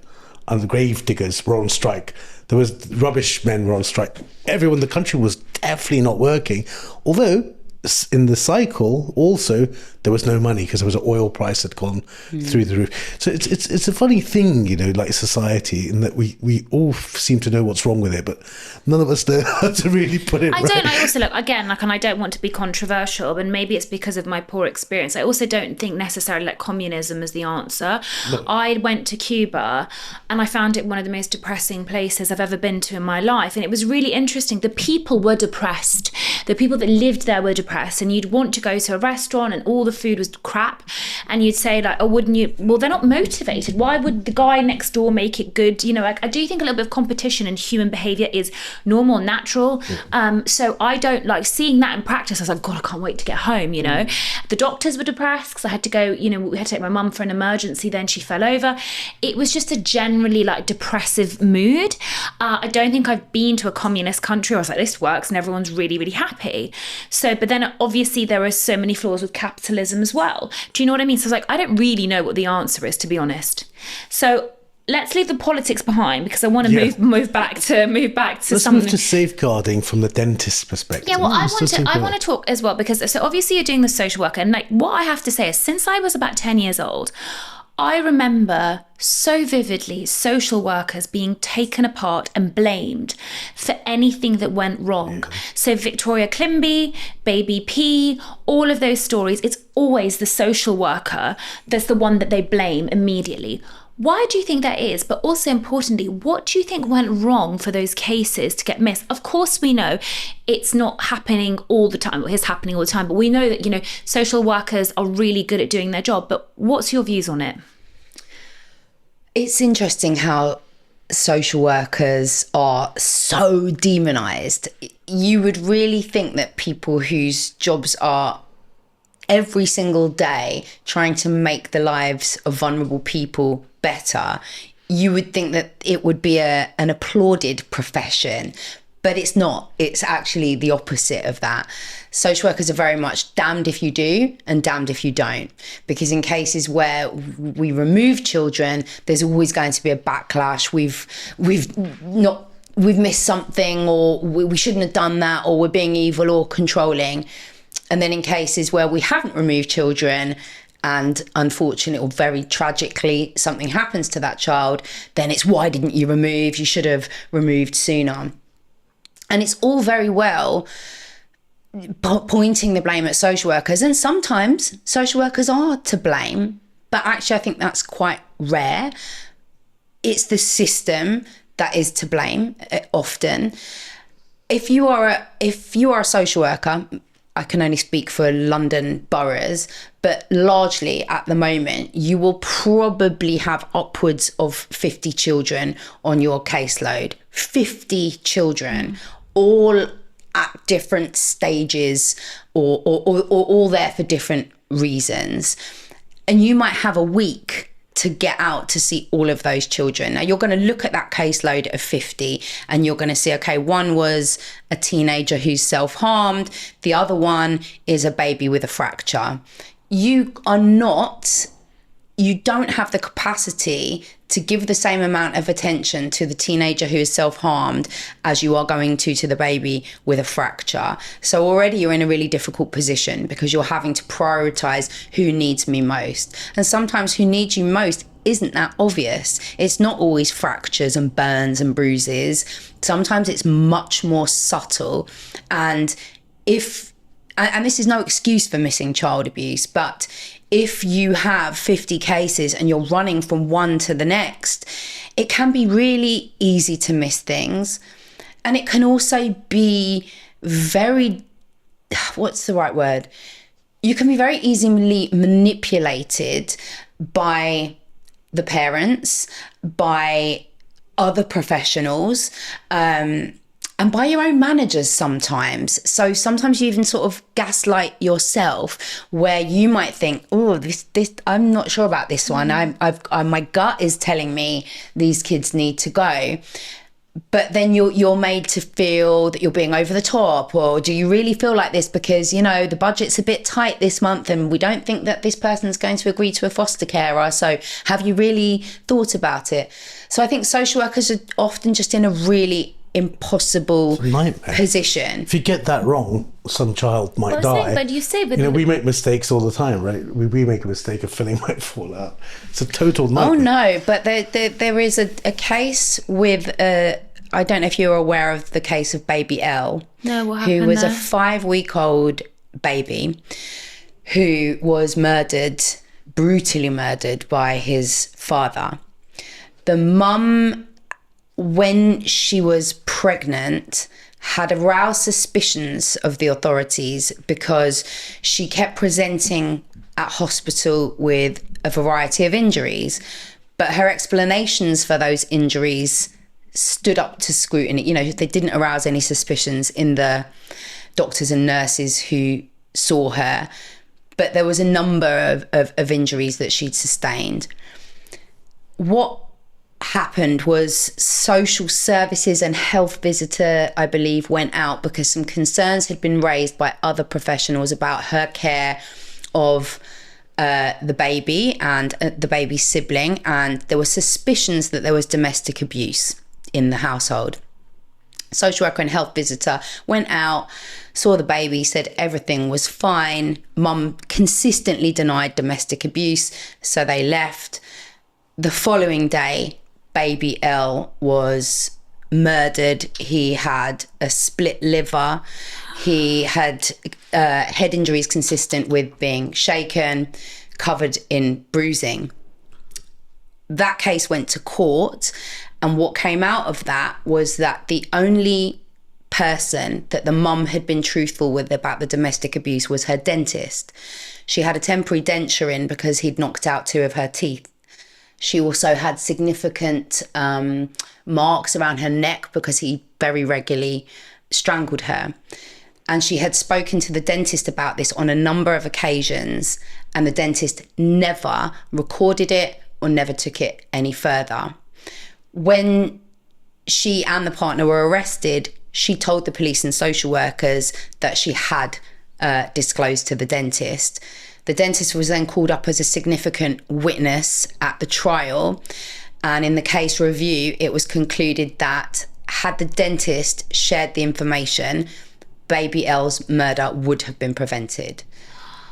and the grave diggers were on strike. There was rubbish men were on strike. Everyone, the country was definitely not working. Although in the cycle, also there was no money because there was an oil price had gone through the roof. So it's a funny thing, like society, in that we all seem to know what's wrong with it, but none of us know how to really put it right. I also look again, and I don't want to be controversial, but maybe it's because of my poor experience. I also don't think necessarily like communism is the answer. No. I went to Cuba, and I found it one of the most depressing places I've ever been to in my life, and it was really interesting. The people were depressed. The people that lived there were depressed, and you'd want to go to a restaurant and all the food was crap, and you'd say like, oh, wouldn't you? Well, they're not motivated. Why would the guy next door make it good? I do think a little bit of competition in human behaviour is normal, natural. So I don't like seeing that in practice. I was like, God, I can't wait to get home. The doctors were depressed because I had to go. We had to take my mum for an emergency. Then she fell over. It was just a generally like depressive mood. I don't think I've been to a communist country where I was like, this works and everyone's really, really happy. So, but then obviously there are so many flaws with capitalism as well. Do you know what I mean? So I was like, I don't really know what the answer is, to be honest. So let's leave the politics behind, because I want to move back to Let's something. move to safeguarding from the dentist's perspective. Yeah, well, I want to talk as well, because so obviously you're doing the social worker, and like what I have to say is, since I was about 10 years old, I remember so vividly social workers being taken apart and blamed for anything that went wrong. Yeah. So Victoria Climby, Baby P, all of those stories, it's always the social worker that's the one that they blame immediately. Why do you think that is? But also importantly, what do you think went wrong for those cases to get missed? Of course, we know it's not happening all the time. Well, it's happening all the time, but we know that, social workers are really good at doing their job. But what's your views on it? It's interesting how social workers are so demonized. You would really think that people whose jobs are every single day trying to make the lives of vulnerable people better, you would think that it would be an applauded profession. But it's not. It's actually the opposite of that. Social workers are very much damned if you do and damned if you don't. Because in cases where we remove children, there's always going to be a backlash. We've missed something, or we shouldn't have done that, or we're being evil or controlling. And then in cases where we haven't removed children, and unfortunately or very tragically something happens to that child, then it's, why didn't you remove? You should have removed sooner. And it's all very well pointing the blame at social workers, and sometimes social workers are to blame, but actually I think that's quite rare. It's the system that is to blame often. If you are a social worker, I can only speak for London boroughs, but largely at the moment, you will probably have upwards of 50 children on your caseload. 50 children, all at different stages or all there for different reasons. And you might have a week to get out to see all of those children. Now, you're going to look at that caseload of 50 and you're going to see, okay, one was a teenager who's self-harmed. The other one is a baby with a fracture. You don't have the capacity to give the same amount of attention to the teenager who is self-harmed as you are going to the baby with a fracture. So already you're in a really difficult position because you're having to prioritize who needs me most. And sometimes who needs you most isn't that obvious. It's not always fractures and burns and bruises. Sometimes it's much more subtle. And this is no excuse for missing child abuse, but if you have 50 cases and you're running from one to the next, it can be really easy to miss things. And it can also be very, what's the right word? You can be very easily manipulated by the parents, by other professionals, and by your own managers sometimes. So sometimes you even sort of gaslight yourself, where you might think, oh, this I'm not sure about this one. My gut is telling me these kids need to go. But then you're made to feel that you're being over the top, or do you really feel like this because, the budget's a bit tight this month and we don't think that this person's going to agree to a foster carer. So have you really thought about it? So I think social workers are often just in a really impossible position. If you get that wrong, some child might die. But you say, we make mistakes all the time, right? We make a mistake, a filling might fall out. It's a total nightmare. Oh no, but there is a case with I don't know if you're aware of the case of baby Elle. No, what happened? Who was there? a 5-week-old baby who was brutally murdered by his father. The mum, when she was pregnant, had aroused suspicions of the authorities because she kept presenting at hospital with a variety of injuries, but her explanations for those injuries stood up to scrutiny. They didn't arouse any suspicions in the doctors and nurses who saw her, but there was a number of injuries that she'd sustained. What happened was social services and health visitor, I believe, went out because some concerns had been raised by other professionals about her care of the baby and the baby's sibling, and there were suspicions that there was domestic abuse in the household. Social worker and health visitor went out, saw the baby, said everything was fine. Mum consistently denied domestic abuse, so they left. The following day, baby Elle was murdered. He had a split liver. He had head injuries consistent with being shaken, covered in bruising. That case went to court, and what came out of that was that the only person that the mum had been truthful with about the domestic abuse was her dentist. She had a temporary denture in because he'd knocked out 2 of her teeth. She also had significant marks around her neck because he very regularly strangled her. And she had spoken to the dentist about this on a number of occasions, and the dentist never recorded it or never took it any further. When she and the partner were arrested, she told the police and social workers that she had disclosed to the dentist. The dentist was then called up as a significant witness at the trial. And in the case review, it was concluded that had the dentist shared the information, baby Elle's murder would have been prevented.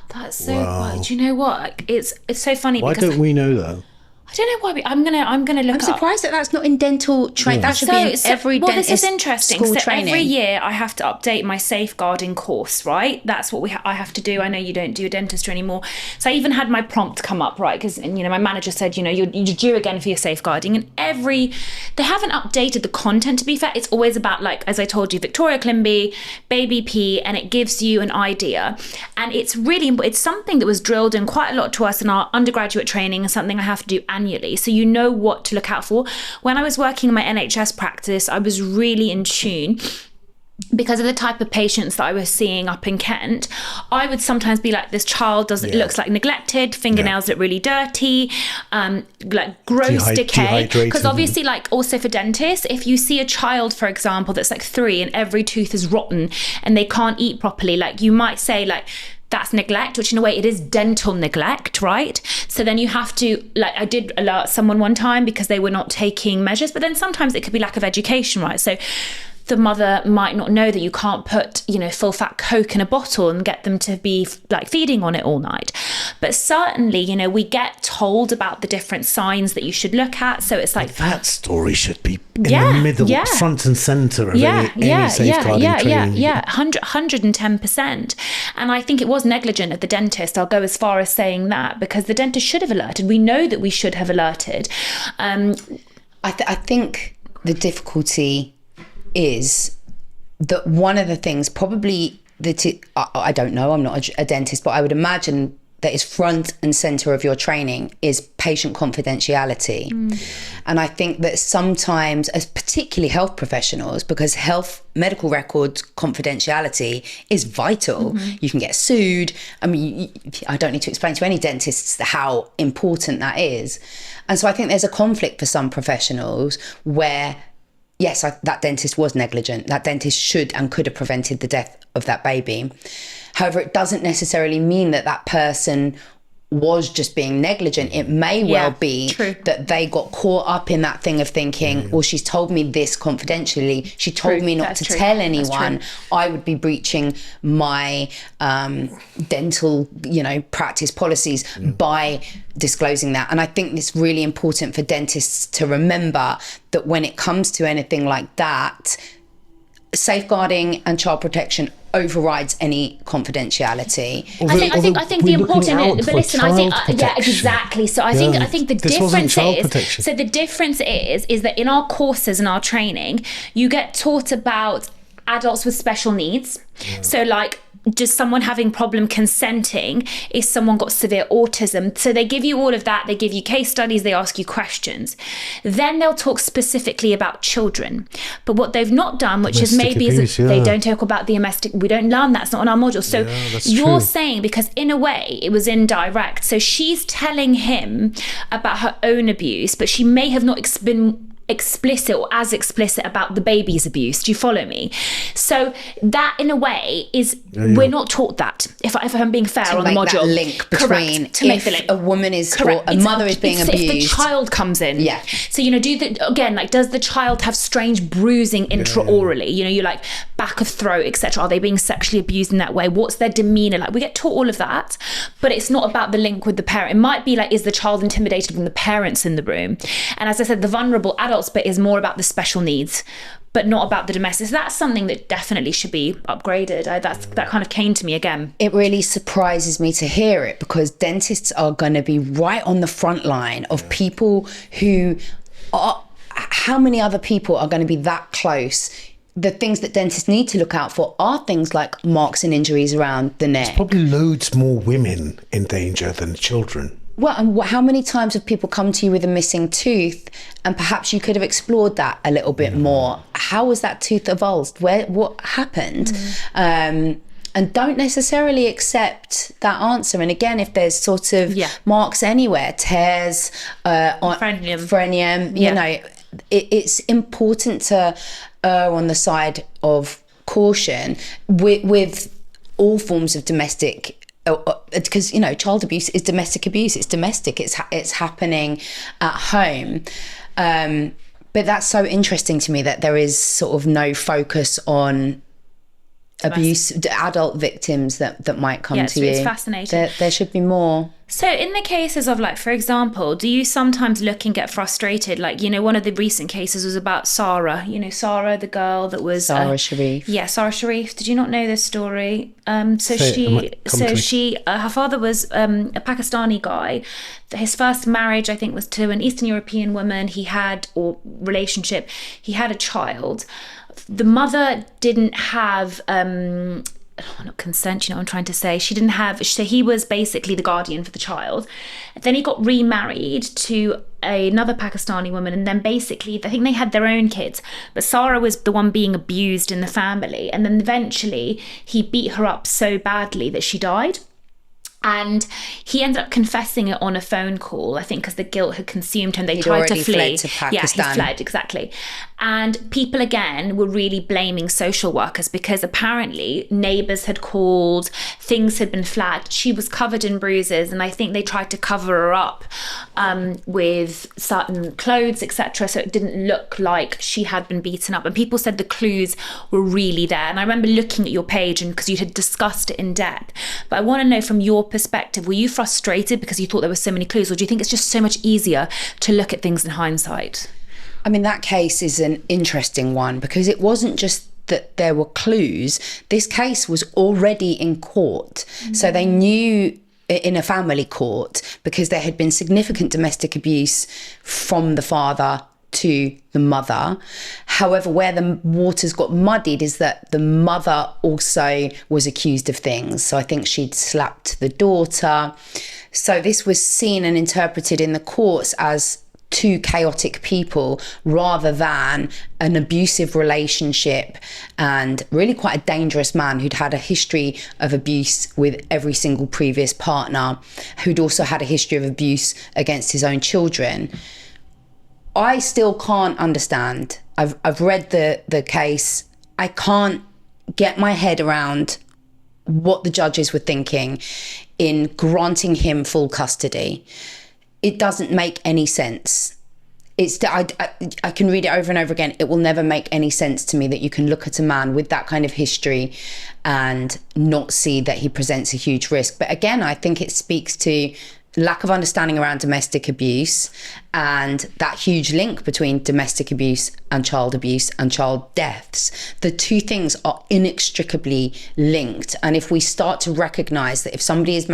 That's so. Wow. Do you know what? It's so funny. Why don't we know that? I don't know why. I'm gonna look. I'm surprised that that's not in dental training. That should be in every dentist this is interesting. school so training. Every year I have to update my safeguarding course, right? That's what I have to do. I know you don't do dentistry anymore, so I even had my prompt come up, right? Because my manager said, you're due again for your safeguarding, and they haven't updated the content. To be fair, it's always about, like, as I told you, Victoria Climby, Baby P, and it gives you an idea, and it's something that was drilled in quite a lot to us in our undergraduate training, and something I have to do annually, so you know what to look out for. When I was working in my NHS practice, I was really in tune because of the type of patients that I was seeing up in Kent, I would sometimes be like, this child looks like neglected, fingernails look really dirty, like gross decay. Because obviously, like also for dentists, if you see a child, for example, that's like 3 and every tooth is rotten and they can't eat properly, like you might say like, that's neglect, which in a way it is dental neglect, right? So then you have to, like, I did alert someone one time because they were not taking measures, but then sometimes it could be lack of education, right? So the mother might not know that you can't put, full fat Coke in a bottle and get them to be like feeding on it all night. But certainly, we get told about the different signs that you should look at. So it's like that story should be in the middle, front and center of any safeguarding training. 110%. And I think it was negligent of the dentist. I'll go as far as saying that, because the dentist should have alerted. We know that we should have alerted. I think the difficulty is that one of the things probably I don't know, I'm not a dentist, but I would imagine that is front and center of your training is patient confidentiality. And I think that sometimes, as particularly health professionals, because medical records confidentiality is vital. You can get sued. I mean, I don't need to explain to any dentists how important that is. And so I think there's a conflict for some professionals where, yes, that dentist was negligent. That dentist should and could have prevented the death of that baby. However, it doesn't necessarily mean that person was just being negligent. It may well be that they got caught up in that thing of thinking, well, she's told me this confidentially. She told me not to tell anyone. I would be breaching my dental, practice policies by disclosing that. And I think it's really important for dentists to remember that when it comes to anything like that, safeguarding and child protection overrides any confidentiality. I think the important, but listen, I think exactly. So I think the difference is that in our courses and our training, you get taught about adults with special needs. So like, just someone having problem consenting, is someone got severe autism. So they give you all of that, they give you case studies, they ask you questions. Then they'll talk specifically about children. But what they've not done, which is maybe they don't talk about the domestic, we don't learn that's not on our module. So you're saying, because in a way it was indirect, so she's telling him about her own abuse, but she may have not been explicit or as explicit about the baby's abuse. Do you follow me? So that in a way is we're not taught that, if I'm being fair, to on the module. That link between if a woman is or a mother is being abused, if the child comes in, so does the child have strange bruising intraorally? You're like back of throat, etc. Are they being sexually abused in that way? What's their demeanor like? We get taught all of that, but it's not about the link with the parent. It might be like, is the child intimidated when the parents in the room? And as I said, the vulnerable adults bit is more about the special needs, but not about the domestic. So that's something that definitely should be upgraded. That kind of came to me again. It really surprises me to hear it, because dentists are going to be right on the front line of people who are, how many other people are going to be that close? The things that dentists need to look out for are things like marks and injuries around the neck. There's probably loads more women in danger than children. Well, and how many times have people come to you with a missing tooth, and perhaps you could have explored that a little bit more? How was that tooth evolved? What happened? And don't necessarily accept that answer. And again, if there's sort of marks anywhere, tears, on frenulum, it's important to err on the side of caution with all forms of domestic, because child abuse is domestic abuse. It's domestic. It's happening at home. But that's so interesting to me that there is sort of no focus on abuse, adult victims that might come to you. It's fascinating. There should be more. So in the cases of, like, for example, do you sometimes look and get frustrated? Like, one of the recent cases was about Sarah. Sarah, the girl that was... Sarah Sharif. Yeah, Sarah Sharif. Did you not know this story? Her father was a Pakistani guy. His first marriage, I think, was to an Eastern European woman. He had a child. The mother didn't have not consent, you know what I'm trying to say. She didn't have, so he was basically the guardian for the child. Then he got remarried to another Pakistani woman, and then basically I think they had their own kids, but Sarah was the one being abused in the family, and then eventually he beat her up so badly that she died. And he ended up confessing it on a phone call, I think, because the guilt had consumed him. They tried to flee. Fled to Pakistan. Yeah, he fled, exactly. And people, again, were really blaming social workers because apparently neighbours had called, things had been flagged. She was covered in bruises, and I think they tried to cover her up with certain clothes, etc., so it didn't look like she had been beaten up. And people said the clues were really there. And I remember looking at your page, and because you had discussed it in depth. But I want to know from your perspective, were you frustrated because you thought there were so many clues, or do you think it's just so much easier to look at things in hindsight? I mean, that case is an interesting one because it wasn't just that there were clues. This case was already in court. So they knew, in a family court, because there had been significant domestic abuse from the father to the mother. However, where the waters got muddied is that the mother also was accused of things. So I think she'd slapped the daughter. So this was seen and interpreted in the courts as two chaotic people rather than an abusive relationship, and really quite a dangerous man who'd had a history of abuse with every single previous partner, who'd also had a history of abuse against his own children. I still can't understand. I've read the case. I can't get my head around what the judges were thinking in granting him full custody. It doesn't make any sense. I can read it over and over again. It will never make any sense to me that you can look at a man with that kind of history and not see that he presents a huge risk. But again, I think it speaks to lack of understanding around domestic abuse and that huge link between domestic abuse and child deaths. The two things are inextricably linked. And if we start to recognize that if somebody is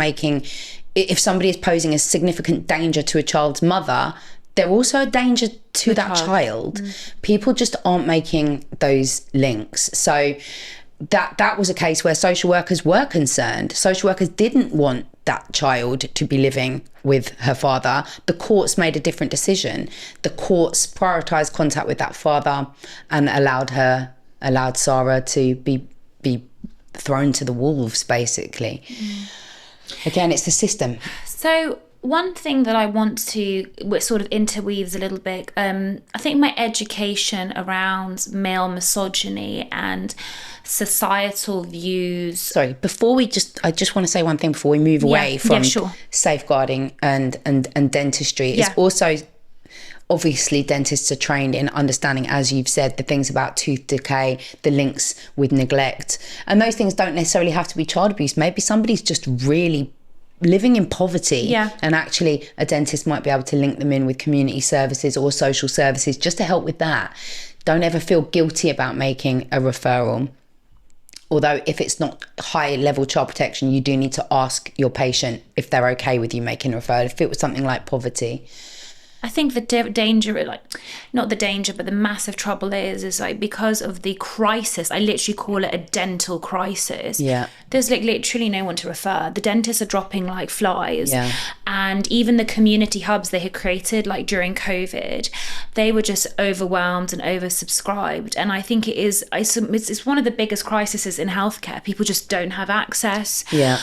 posing a significant danger to a child's mother, they're also a danger to that child. People just aren't making those links. So that was a case where social workers were concerned. Social workers didn't want that child to be living with her father. The courts made a different decision. The courts prioritised contact with that father and allowed Sarah to be thrown to the wolves, basically. Again, it's the system. So one thing that I want to, which sort of interweaves a little bit, I think my education around male misogyny and societal views. Sorry, I just want to say one thing before we move away from safeguarding and dentistry. It's also, obviously, dentists are trained in understanding, as you've said, the things about tooth decay, the links with neglect. And those things don't necessarily have to be child abuse. Maybe somebody's just really living in poverty, and actually a dentist might be able to link them in with community services or social services just to help with that. Don't ever feel guilty about making a referral. Although if it's not high level child protection, you do need to ask your patient if they're okay with you making a referral, if it was something like poverty. I think the danger, not the danger, but the massive trouble is like, because of the crisis, I literally call it a dental crisis. Yeah. There's literally no one to refer. The dentists are dropping like flies. Yeah. And even the community hubs they had created during COVID, they were just overwhelmed and oversubscribed. And I think it's one of the biggest crises in healthcare. People just don't have access. Yeah.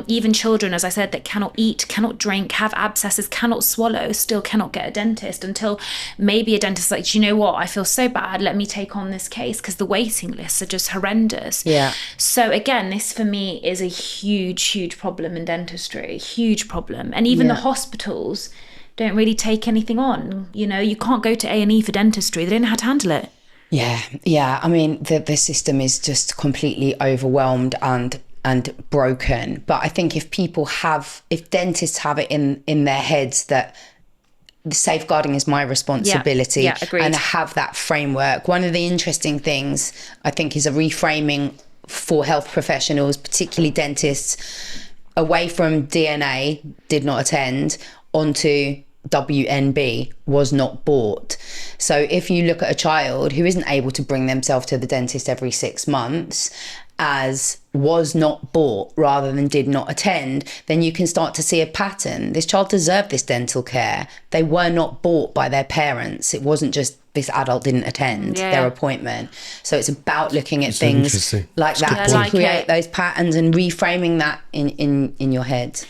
Even children, as I said, that cannot eat, cannot drink, have abscesses, cannot swallow, still cannot get a dentist until maybe a dentist like, do you know what, I feel so bad, let me take on this case, because the waiting lists are just horrendous. Yeah. So again, this for me is a huge problem in dentistry, huge problem. And even the hospitals don't really take anything on. You can't go to A&E for dentistry. They don't know how to handle it. Yeah. I mean, the system is just completely overwhelmed and broken. But I think if dentists have it in their heads that the safeguarding is my responsibility, and have that framework. One of the interesting things I think is a reframing for health professionals, particularly dentists, away from DNA, did not attend, onto WNB, was not bought. So if you look at a child who isn't able to bring themselves to the dentist every 6 months, as was not bought rather than did not attend, then you can start to see a pattern. This child deserved this dental care. They were not bought by their parents. It wasn't just this adult didn't attend their appointment. So it's about looking at things like that to create those patterns and reframing that in your head.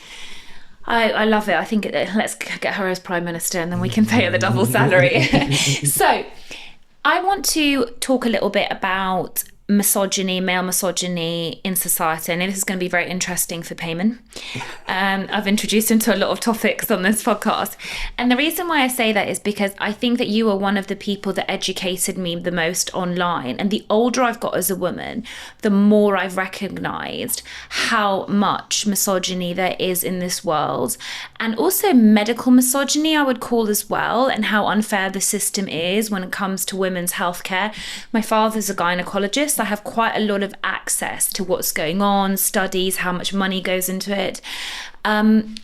I love it. I think let's get her as Prime Minister and then we can pay her the double salary. So I want to talk a little bit about misogyny, male misogyny in society. I know this is going to be very interesting for Payman. I've introduced him to a lot of topics on this podcast. And the reason why I say that is because I think that you are one of the people that educated me the most online. And the older I've got as a woman, the more I've recognised how much misogyny there is in this world. And also medical misogyny, I would call as well, and how unfair the system is when it comes to women's healthcare. My father's a gynecologist. I have quite a lot of access to what's going on, studies, how much money goes into it.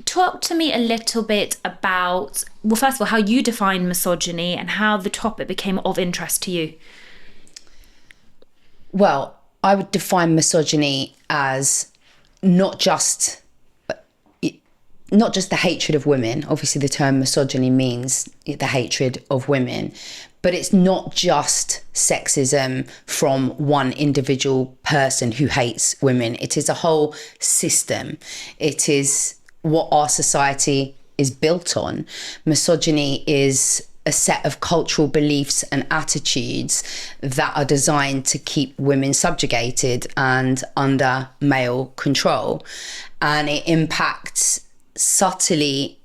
Talk to me a little bit about, well, first of all, how you define misogyny and how the topic became of interest to you. Well, I would define misogyny as not just the hatred of women. Obviously, the term misogyny means the hatred of women, but it's not just sexism from one individual person who hates women. It is a whole system. It is what our society is built on. Misogyny is a set of cultural beliefs and attitudes that are designed to keep women subjugated and under male control. And it impacts subtly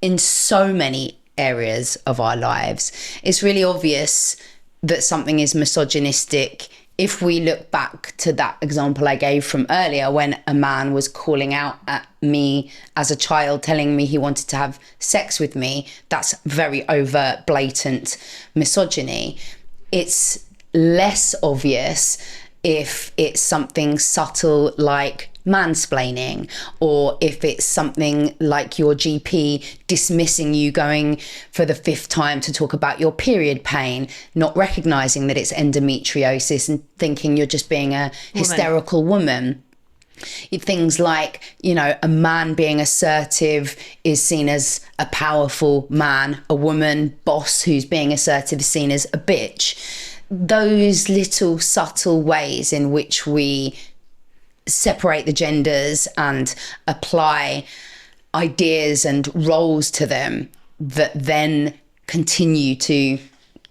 in so many areas of our lives. It's really obvious that something is misogynistic if we look back to that example I gave from earlier, when a man was calling out at me as a child, telling me he wanted to have sex with me. That's very overt, blatant misogyny. It's less obvious if it's something subtle like mansplaining, or if it's something like your GP dismissing you going for the 5th time to talk about your period pain, not recognizing that it's endometriosis and thinking you're just being a hysterical woman. Things like, a man being assertive is seen as a powerful man, a woman boss who's being assertive is seen as a bitch. Those little subtle ways in which we separate the genders and apply ideas and roles to them that then continue to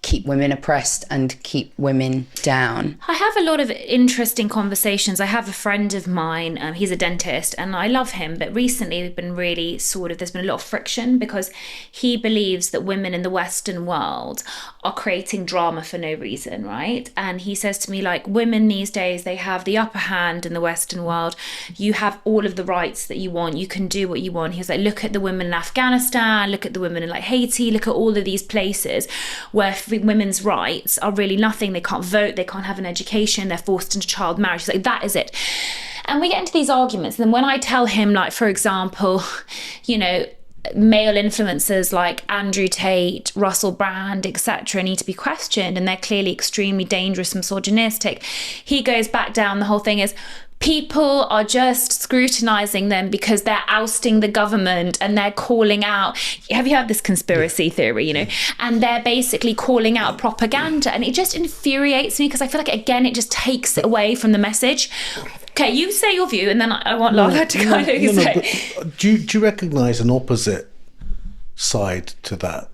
keep women oppressed and keep women down. I have a lot of interesting conversations. I have a friend of mine, he's a dentist and I love him, but recently there's been a lot of friction because he believes that women in the Western world are creating drama for no reason, right? And he says to me, like, women these days, they have the upper hand in the Western world. You have all of the rights that you want. You can do what you want. He's like, look at the women in Afghanistan, look at the women in like Haiti, look at all of these places where women's rights are really nothing. They can't vote, they can't have an education, they're forced into child marriage. He's like, that is it. And we get into these arguments. And then when I tell him, like, for example, male influencers like Andrew Tate, Russell Brand, etc. need to be questioned and they're clearly extremely dangerous, misogynistic, he goes back down the whole thing is people are just scrutinizing them because they're ousting the government and they're calling out, have you heard this conspiracy theory, and they're basically calling out propaganda, and it just infuriates me because I feel like, again, it just takes it away from the message. Okay, you say your view and then I want Lala to kind of say. Do you recognise an opposite side to that?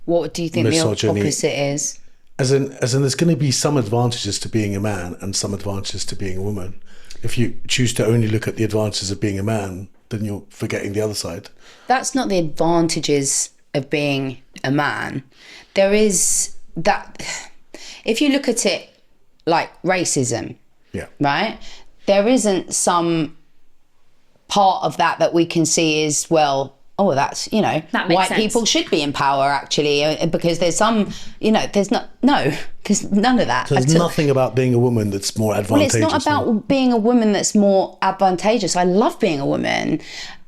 What do you think misogyny, the opposite is? As in there's going to be some advantages to being a man and some advantages to being a woman. If you choose to only look at the advantages of being a man, then you're forgetting the other side. That's not the advantages of being a man. There is that, if you look at it like racism, right? There isn't some part of that we can see is, well, that's, that white sense. People should be in power, actually, because there's some, there's none of that. So there's nothing about being a woman that's more advantageous. Well, it's not about being a woman that's more advantageous. I love being a woman,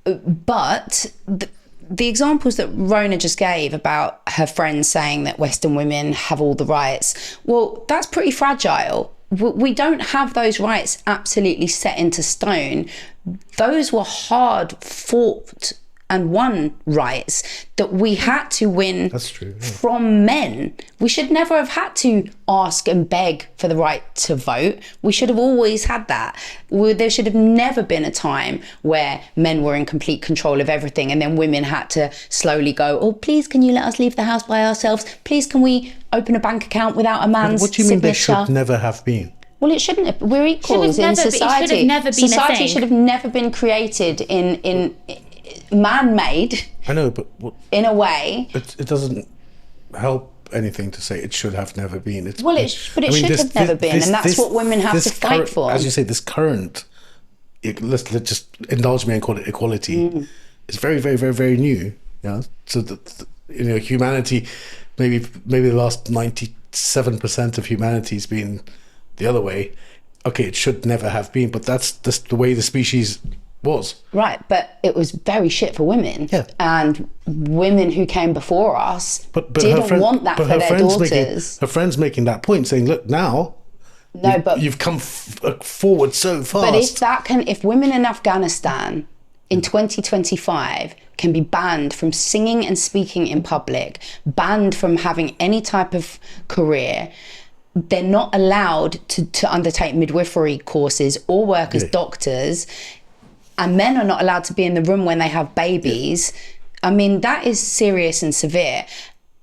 but the examples that Rhona just gave about her friends saying that Western women have all the rights, well, that's pretty fragile. we don't have those rights absolutely set into stone. Those were hard fought and won rights that we had to win. That's true, yeah. From men. We should never have had to ask and beg for the right to vote. We should have always had that. There should have never been a time where men were in complete control of everything and then women had to slowly go, oh, please can you let us leave the house by ourselves? Please can we open a bank account without a man's signature? What do you mean they should never have been? Well, it shouldn't have. We're equals in society. It should have never been society a thing. should have never been created in man-made. I know, but in a way, it doesn't help anything to say it should have never been. It should have never been, and that's what women have to fight for. As you say, this current, let's just indulge me and call it equality. It's very, very, very, very new. Yeah, so that humanity, maybe the last 97% of humanity's been the other way. Okay, it should never have been, but that's just the way the species was. Right, but it was very shit for women. Yeah. And women who came before us didn't want that for their daughters. Her friend's making that point, saying, look, now you've come forward so fast. But if women in Afghanistan in 2025 can be banned from singing and speaking in public, banned from having any type of career, they're not allowed to undertake midwifery courses or work as doctors, and men are not allowed to be in the room when they have babies. I mean, that is serious and severe.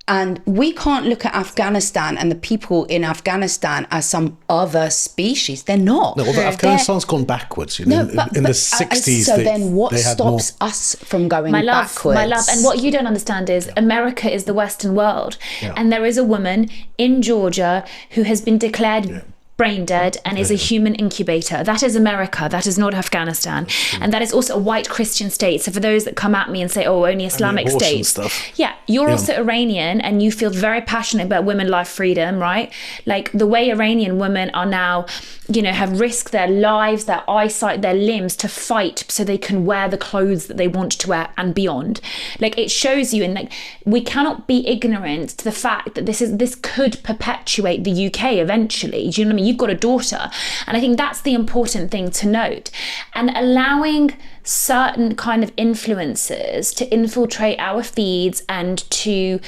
And we can't look at Afghanistan and the people in Afghanistan as some other species. They're not. No, well, Afghanistan's gone backwards. In the 60s, so then what stops us from going backwards? My love, and what you don't understand is America is the Western world. Yeah. And there is a woman in Georgia who has been declared brain dead and is a human incubator. That is America. That is not Afghanistan. And that is also a white Christian state. So for those that come at me and say, oh, only Islamic states. Stuff. Yeah, you're also Iranian and you feel very passionate about women life freedom, right? Like the way Iranian women are now, have risked their lives, their eyesight, their limbs to fight so they can wear the clothes that they want to wear and beyond. Like it shows you, and we cannot be ignorant to the fact that this could perpetuate the UK eventually. Do you know what I mean? You've got a daughter, and I think that's the important thing to note. And allowing certain kind of influencers to infiltrate our feeds and to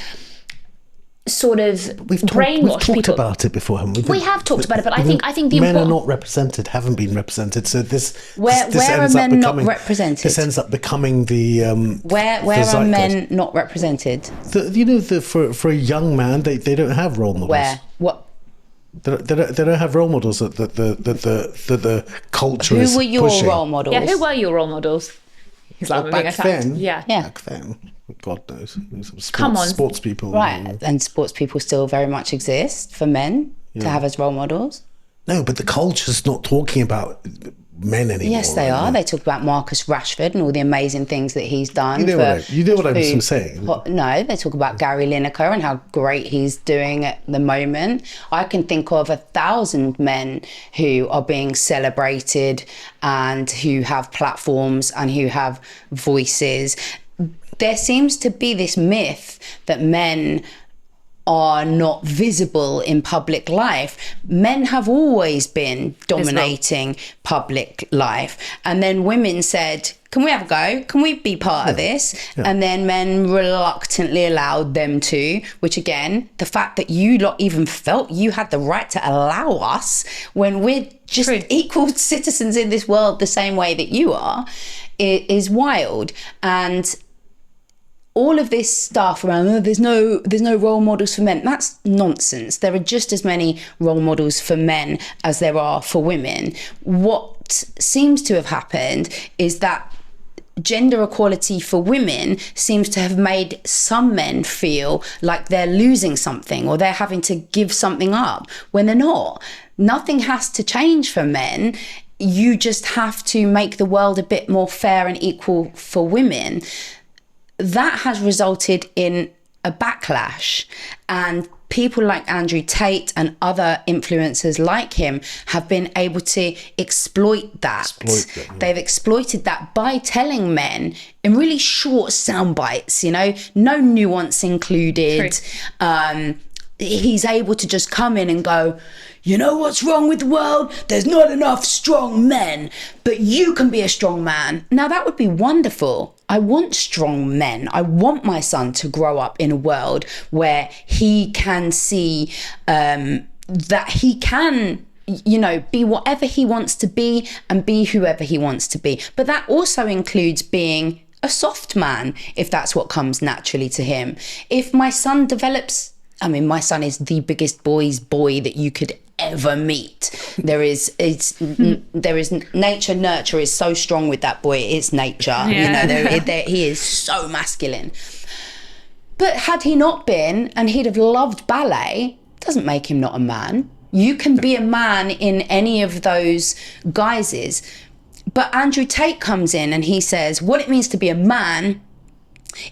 sort of brainwash people. We've talked about it before, haven't we? We have talked about it, but I think the men are not represented, haven't been represented. So where are men not represented? This ends up becoming the where are men not represented? For a young man, they don't have role models. Where what? They don't have role models that the culture is pushing. Who were your role models? Yeah, who were your role models? Back then, Back then, God knows. Sports people. Right, and sports people still very much exist for men to have as role models. No, but the culture's not talking about men anymore. Yes, they are. They talk about Marcus Rashford and all the amazing things that he's done. You know what I'm saying? No, they talk about Gary Lineker and how great he's doing at the moment. I can think of 1,000 men who are being celebrated and who have platforms and who have voices. There seems to be this myth that men are not visible in public life. Men have always been dominating public life. And then women said, can we have a go? Can we be part of this? Yeah. And then men reluctantly allowed them to, which again, the fact that you lot even felt you had the right to allow us when we're just equal citizens in this world the same way that you are, is wild. And all of this stuff around there's no role models for men, that's nonsense. There are just as many role models for men as there are for women. What seems to have happened is that gender equality for women seems to have made some men feel like they're losing something or they're having to give something up when they're not. Nothing has to change for men. You just have to make the world a bit more fair and equal for women. That has resulted in a backlash, and people like Andrew Tate and other influencers like him have been able to exploit that. They've exploited that by telling men in really short sound bites, no nuance included, he's able to just come in and go, you know what's wrong with the world? There's not enough strong men, but you can be a strong man. Now that would be wonderful. I want strong men. I want my son to grow up in a world where he can see that he can, you know, be whatever he wants to be and be whoever he wants to be. But that also includes being a soft man, if that's what comes naturally to him. If my son develops, I mean, my son is the biggest boy's boy that you could ever meet. There is nature, nurture is so strong with that boy. It's nature, Yeah. you know, he is so masculine. But had he not been, and he'd have loved ballet, doesn't make him not a man. You can be a man in any of those guises. But Andrew Tate comes in and he says, what it means to be a man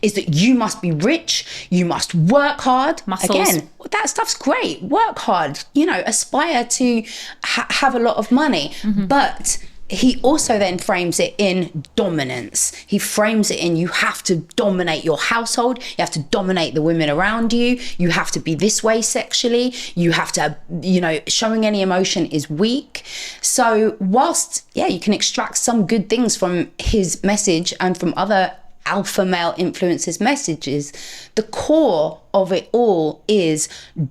is that you must be rich, you must work hard. Muscles. Again, that stuff's great. Work hard, you know, aspire to have a lot of money. But he also then frames it in dominance. He frames it in, you have to dominate your household, you have to dominate the women around you, you have to be this way sexually, you have to, you know, showing any emotion is weak. So whilst, yeah, you can extract some good things from his message and from other alpha male influencers' messages, the core of it all is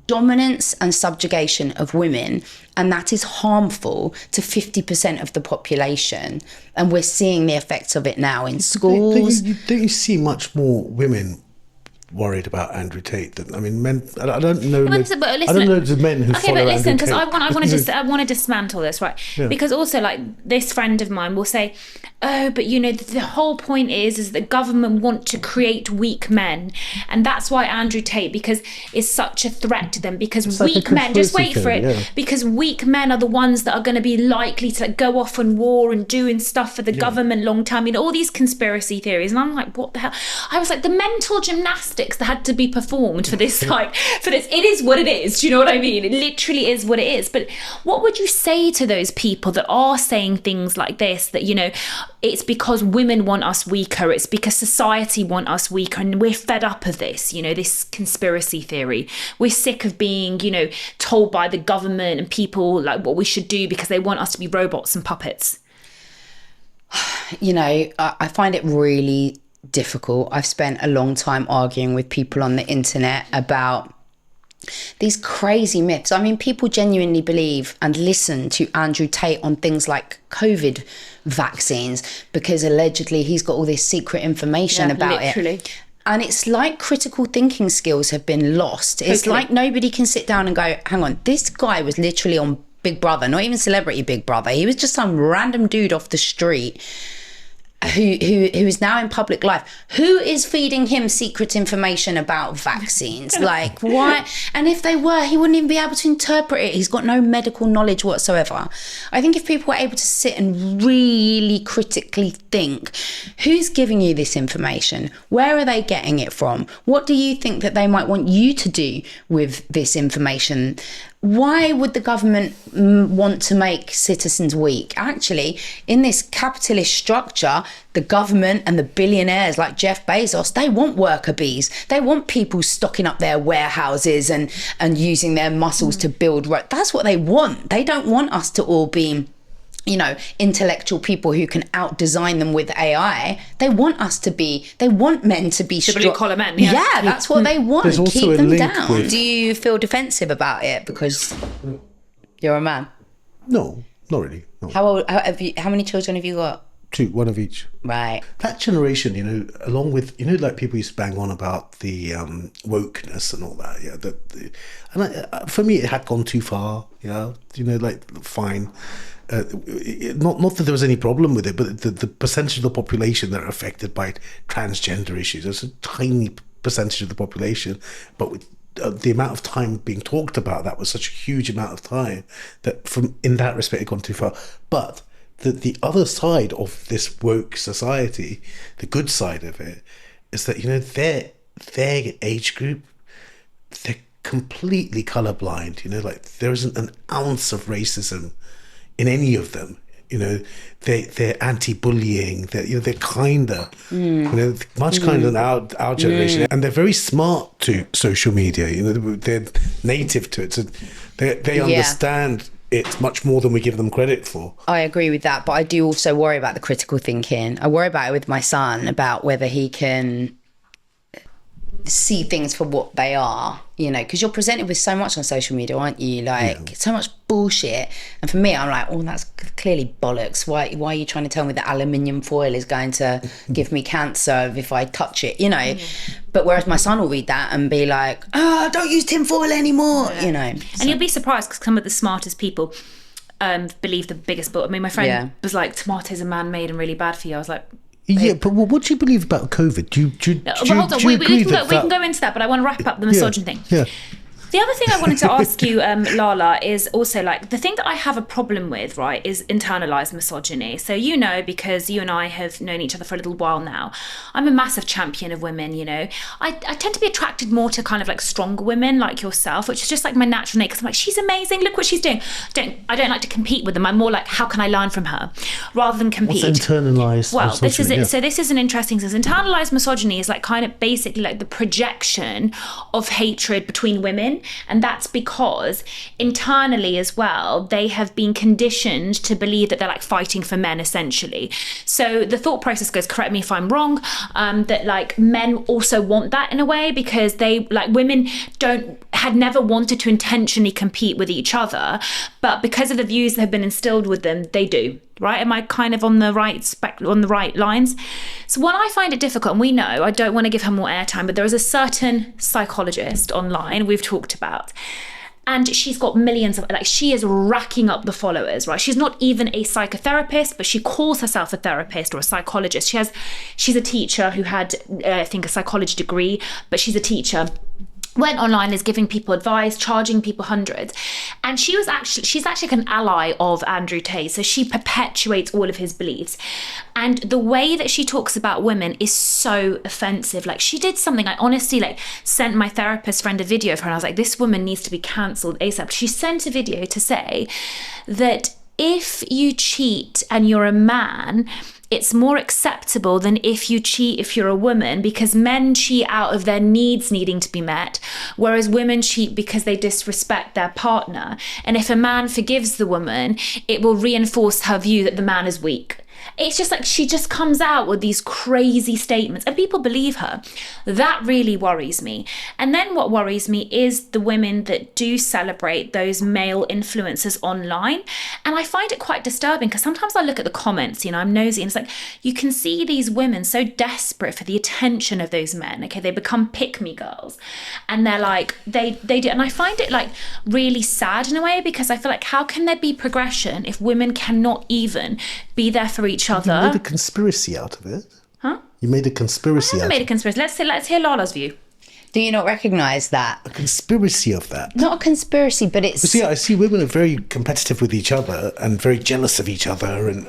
dominance and subjugation of women, and that is harmful to 50% of the population, and we're seeing the effects of it now in schools. Don't you see much more women worried about Andrew Tate than, I mean, men? I don't know. But listen, I don't know the men who okay, follow but listen, Andrew because Tate. I want to dismantle this, right? Because also, like, this friend of mine will say, oh, but you know, the whole point is that government want to create weak men, and that's why Andrew Tate, because is such a threat to them, because It's like weak a men, just wait conspiracy for it, theory, yeah. because weak men are the ones that are going to be likely to, like, go off on war and doing stuff for the government long term, you know, all these conspiracy theories. And I'm like, what the hell? I was like, the mental gymnastics that had to be performed for this, like, for this, it is what it is. Do you know what I mean? It literally is what it is. But what would you say to those people that are saying things like this, that, you know, it's because women want us weaker, it's because society want us weaker, and we're fed up of this, you know, this conspiracy theory. We're sick of being, you know, told by the government and people like what we should do because they want us to be robots and puppets. You know, I find it really difficult. I've spent a long time arguing with people on the internet about these crazy myths. I mean, people genuinely believe and listen to Andrew Tate on things like COVID vaccines because allegedly he's got all this secret information about literally. it. And it's like critical thinking skills have been lost. It's like nobody can sit down and go, hang on, this guy was literally on Big Brother, not even celebrity Big Brother. He was just some random dude off the street who is now in public life. Who is feeding him secret information about vaccines? Like, why? And if they were, he wouldn't even be able to interpret it. He's got no medical knowledge whatsoever. I think if people were able to sit and really critically think, who's giving you this information? Where are they getting it from? What do you think that they might want you to do with this information? Why would the government want to make citizens weak? Actually, in this capitalist structure, the government and the billionaires like Jeff Bezos, they want worker bees. They want people stocking up their warehouses and using their muscles to build. That's what they want. They don't want us to all be, you know, intellectual people who can out-design them with AI. They want men to be strong. Blue collar men, yeah. Yeah, that's what they want. There's also Keep a them link down. with- Do you feel defensive about it because you're a man? No, not really. No. How many children have you got? Two, one of each. Right. That generation, you know, along with, you know, like people used to bang on about the wokeness and all that. Yeah, for me, it had gone too far. Yeah, you know, like fine. Not that there was any problem with it, but the percentage of the population that are affected by transgender issues is a tiny percentage of the population, but with the amount of time being talked about, that was such a huge amount of time that from in that respect it gone too far. But the other side of this woke society, the good side of it, is that, you know, their age group, they're completely colorblind. You know, like there isn't an ounce of racism in any of them they're anti-bullying. They're kinder, much kinder than our generation, and they're very smart to social media. They're native to it, so they understand it much more than we give them credit for. I agree with that, but I do also worry about the critical thinking. I worry about it with my son, about whether he can see things for what they are, because you're presented with so much on social media, aren't you? So much bullshit. And for me, I'm like, oh, that's clearly bollocks. Why are you trying to tell me that aluminium foil is going to give me cancer if I touch it, But whereas my son will read that and be like, oh, don't use tin foil anymore, And you'll be surprised because some of the smartest people believe the biggest book. I mean, my friend was like, tomatoes are man-made and really bad for you. I was like, yeah, but what do you believe about COVID? Do you hold on, we can go into that, but I want to wrap up the misogyny thing. Yeah. The other thing I wanted to ask you, Lala, is also the thing that I have a problem with, right, is internalized misogyny. So, because you and I have known each other for a little while now, I'm a massive champion of women, I tend to be attracted more to kind of stronger women like yourself, which is just my natural nature. Because I'm like, she's amazing, look what she's doing. I don't like to compete with them. I'm more like, how can I learn from her rather than compete? What's internalized misogyny? This is it. Yeah. So this is an interesting thing. Internalized misogyny is kind of basically the projection of hatred between women. And that's because internally as well, they have been conditioned to believe that they're fighting for men, essentially. So the thought process goes, correct me if I'm wrong, that men also want that in a way, because they women had never wanted to intentionally compete with each other, but because of the views that have been instilled with them, they do. Right? Am I kind of on the right lines? So when I find it difficult, and we know, I don't want to give her more airtime, but there is a certain psychologist online we've talked about, and she's got millions of, she is racking up the followers, right? She's not even a psychotherapist, but she calls herself a therapist or a psychologist. She's a teacher who had, I think, a psychology degree, but she's a teacher. Went online, is giving people advice, charging people hundreds. And she's actually an ally of Andrew Tate. So she perpetuates all of his beliefs. And the way that she talks about women is so offensive. She did something, I honestly sent my therapist friend a video of her, and I was like, this woman needs to be cancelled ASAP. She sent a video to say that if you cheat and you're a man, it's more acceptable than if you cheat if you're a woman, because men cheat out of their needs needing to be met, whereas women cheat because they disrespect their partner. And if a man forgives the woman, it will reinforce her view that the man is weak. It's just she just comes out with these crazy statements and people believe her. That really worries me. And then what worries me is the women that do celebrate those male influencers online. And I find it quite disturbing because sometimes I look at the comments, I'm nosy, and it's you can see these women so desperate for the attention of those men. Okay, they become pick-me girls. And they're they do. And I find it really sad in a way, because I feel how can there be progression if women cannot even be there for each other? You made a conspiracy out of it. Huh? You made a conspiracy out of it. I made a conspiracy. Let's hear Lala's view. Do you not recognise that? A conspiracy of that. Not a conspiracy, but it's... See, I see women are very competitive with each other and very jealous of each other. And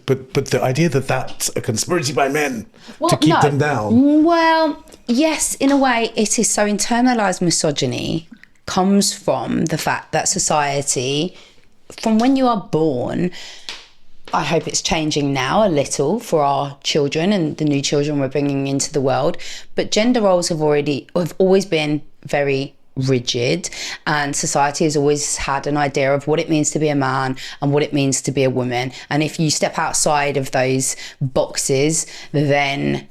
but the idea that that's a conspiracy by men to keep them down. Well, yes, in a way it is. So internalised misogyny comes from the fact that society, from when you are born... I hope it's changing now a little for our children and the new children we're bringing into the world. But gender roles have always been very rigid, and society has always had an idea of what it means to be a man and what it means to be a woman. And if you step outside of those boxes, then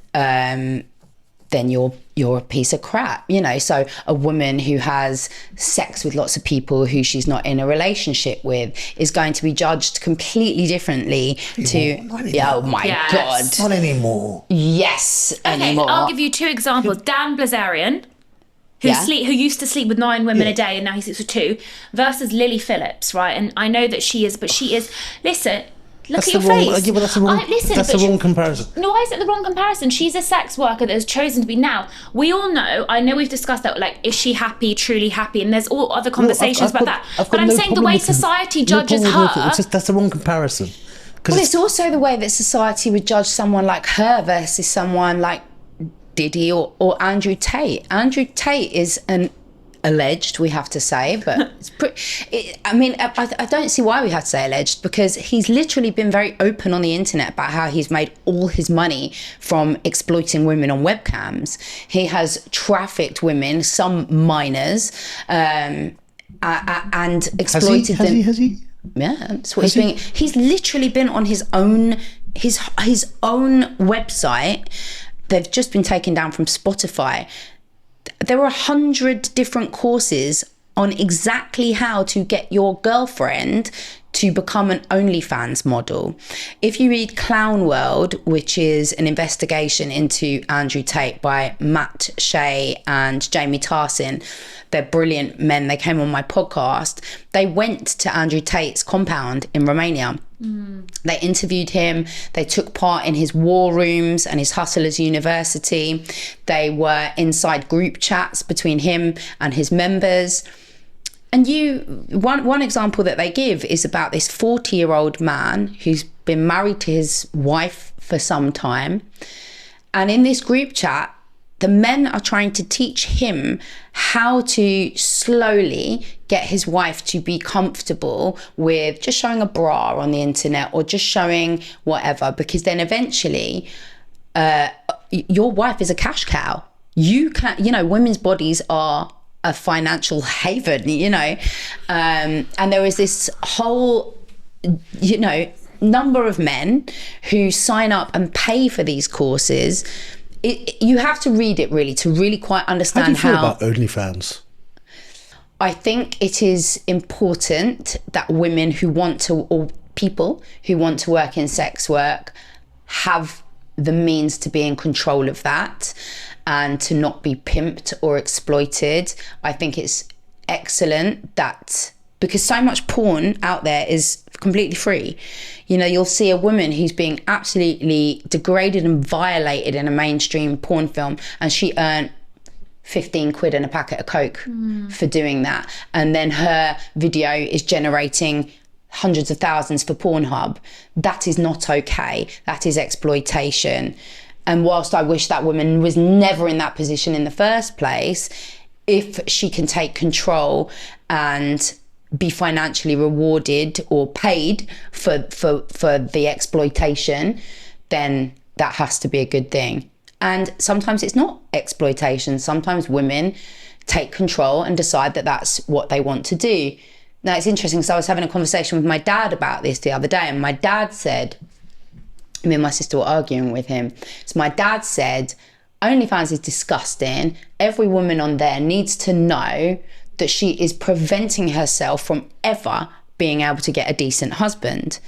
you're a piece of crap, So a woman who has sex with lots of people who she's not in a relationship with is going to be judged completely differently oh my God. Not anymore. Yes, anymore. I'll give you two examples. Dan Blazarian, who used to sleep with 9 women a day and now he sleeps with 2, versus Lily Phillips, right? And I know that she is, listen, look at your face. Yeah, but that's the wrong comparison. No, why is it the wrong comparison? She's a sex worker that has chosen to be. Now, we all know, I know we've discussed that, is she happy, truly happy? And there's all other conversations about that. But I'm saying the way society judges her... That's the wrong comparison. Well, it's also the way that society would judge someone like her versus someone like Diddy or Andrew Tate. Andrew Tate is an alleged, we have to say, but I don't see why we have to say alleged, because he's literally been very open on the internet about how he's made all his money from exploiting women on webcams. He has trafficked women, some minors, and exploited them. Has he? Yeah, that's what he's doing. He's literally been on his own website. They've just been taken down from Spotify. There are 100 different courses on exactly how to get your girlfriend to become an OnlyFans model. If you read Clown World, which is an investigation into Andrew Tate by Matt Shea and Jamie Tarsin, they're brilliant men. They came on my podcast. They went to Andrew Tate's compound in Romania. They interviewed him. They took part in his war rooms and his Hustlers University. They were inside group chats between him and his members. And one example that they give is about this 40-year-old man who's been married to his wife for some time. And in this group chat, the men are trying to teach him how to slowly get his wife to be comfortable with just showing a bra on the internet or just showing whatever, because then eventually your wife is a cash cow. You can't, women's bodies are a financial haven, and there is this whole, number of men who sign up and pay for these courses. You have to read it really to really quite understand how. How do you feel about OnlyFans? I think it is important that women who want to, or people who want to work in sex work, have the means to be in control of that and to not be pimped or exploited. I think it's excellent that, because so much porn out there is completely free. You'll see a woman who's being absolutely degraded and violated in a mainstream porn film, and she earned 15 quid and a packet of Coke for doing that. And then her video is generating hundreds of thousands for Pornhub. That is not okay. That is exploitation. And whilst I wish that woman was never in that position in the first place, if she can take control and be financially rewarded or paid for the exploitation, then that has to be a good thing. And sometimes it's not exploitation. Sometimes women take control and decide that that's what they want to do. Now, it's interesting, so I was having a conversation with my dad about this the other day, and my dad said, me and my sister were arguing with him. So my dad said, OnlyFans is disgusting. Every woman on there needs to know that she is preventing herself from ever being able to get a decent husband.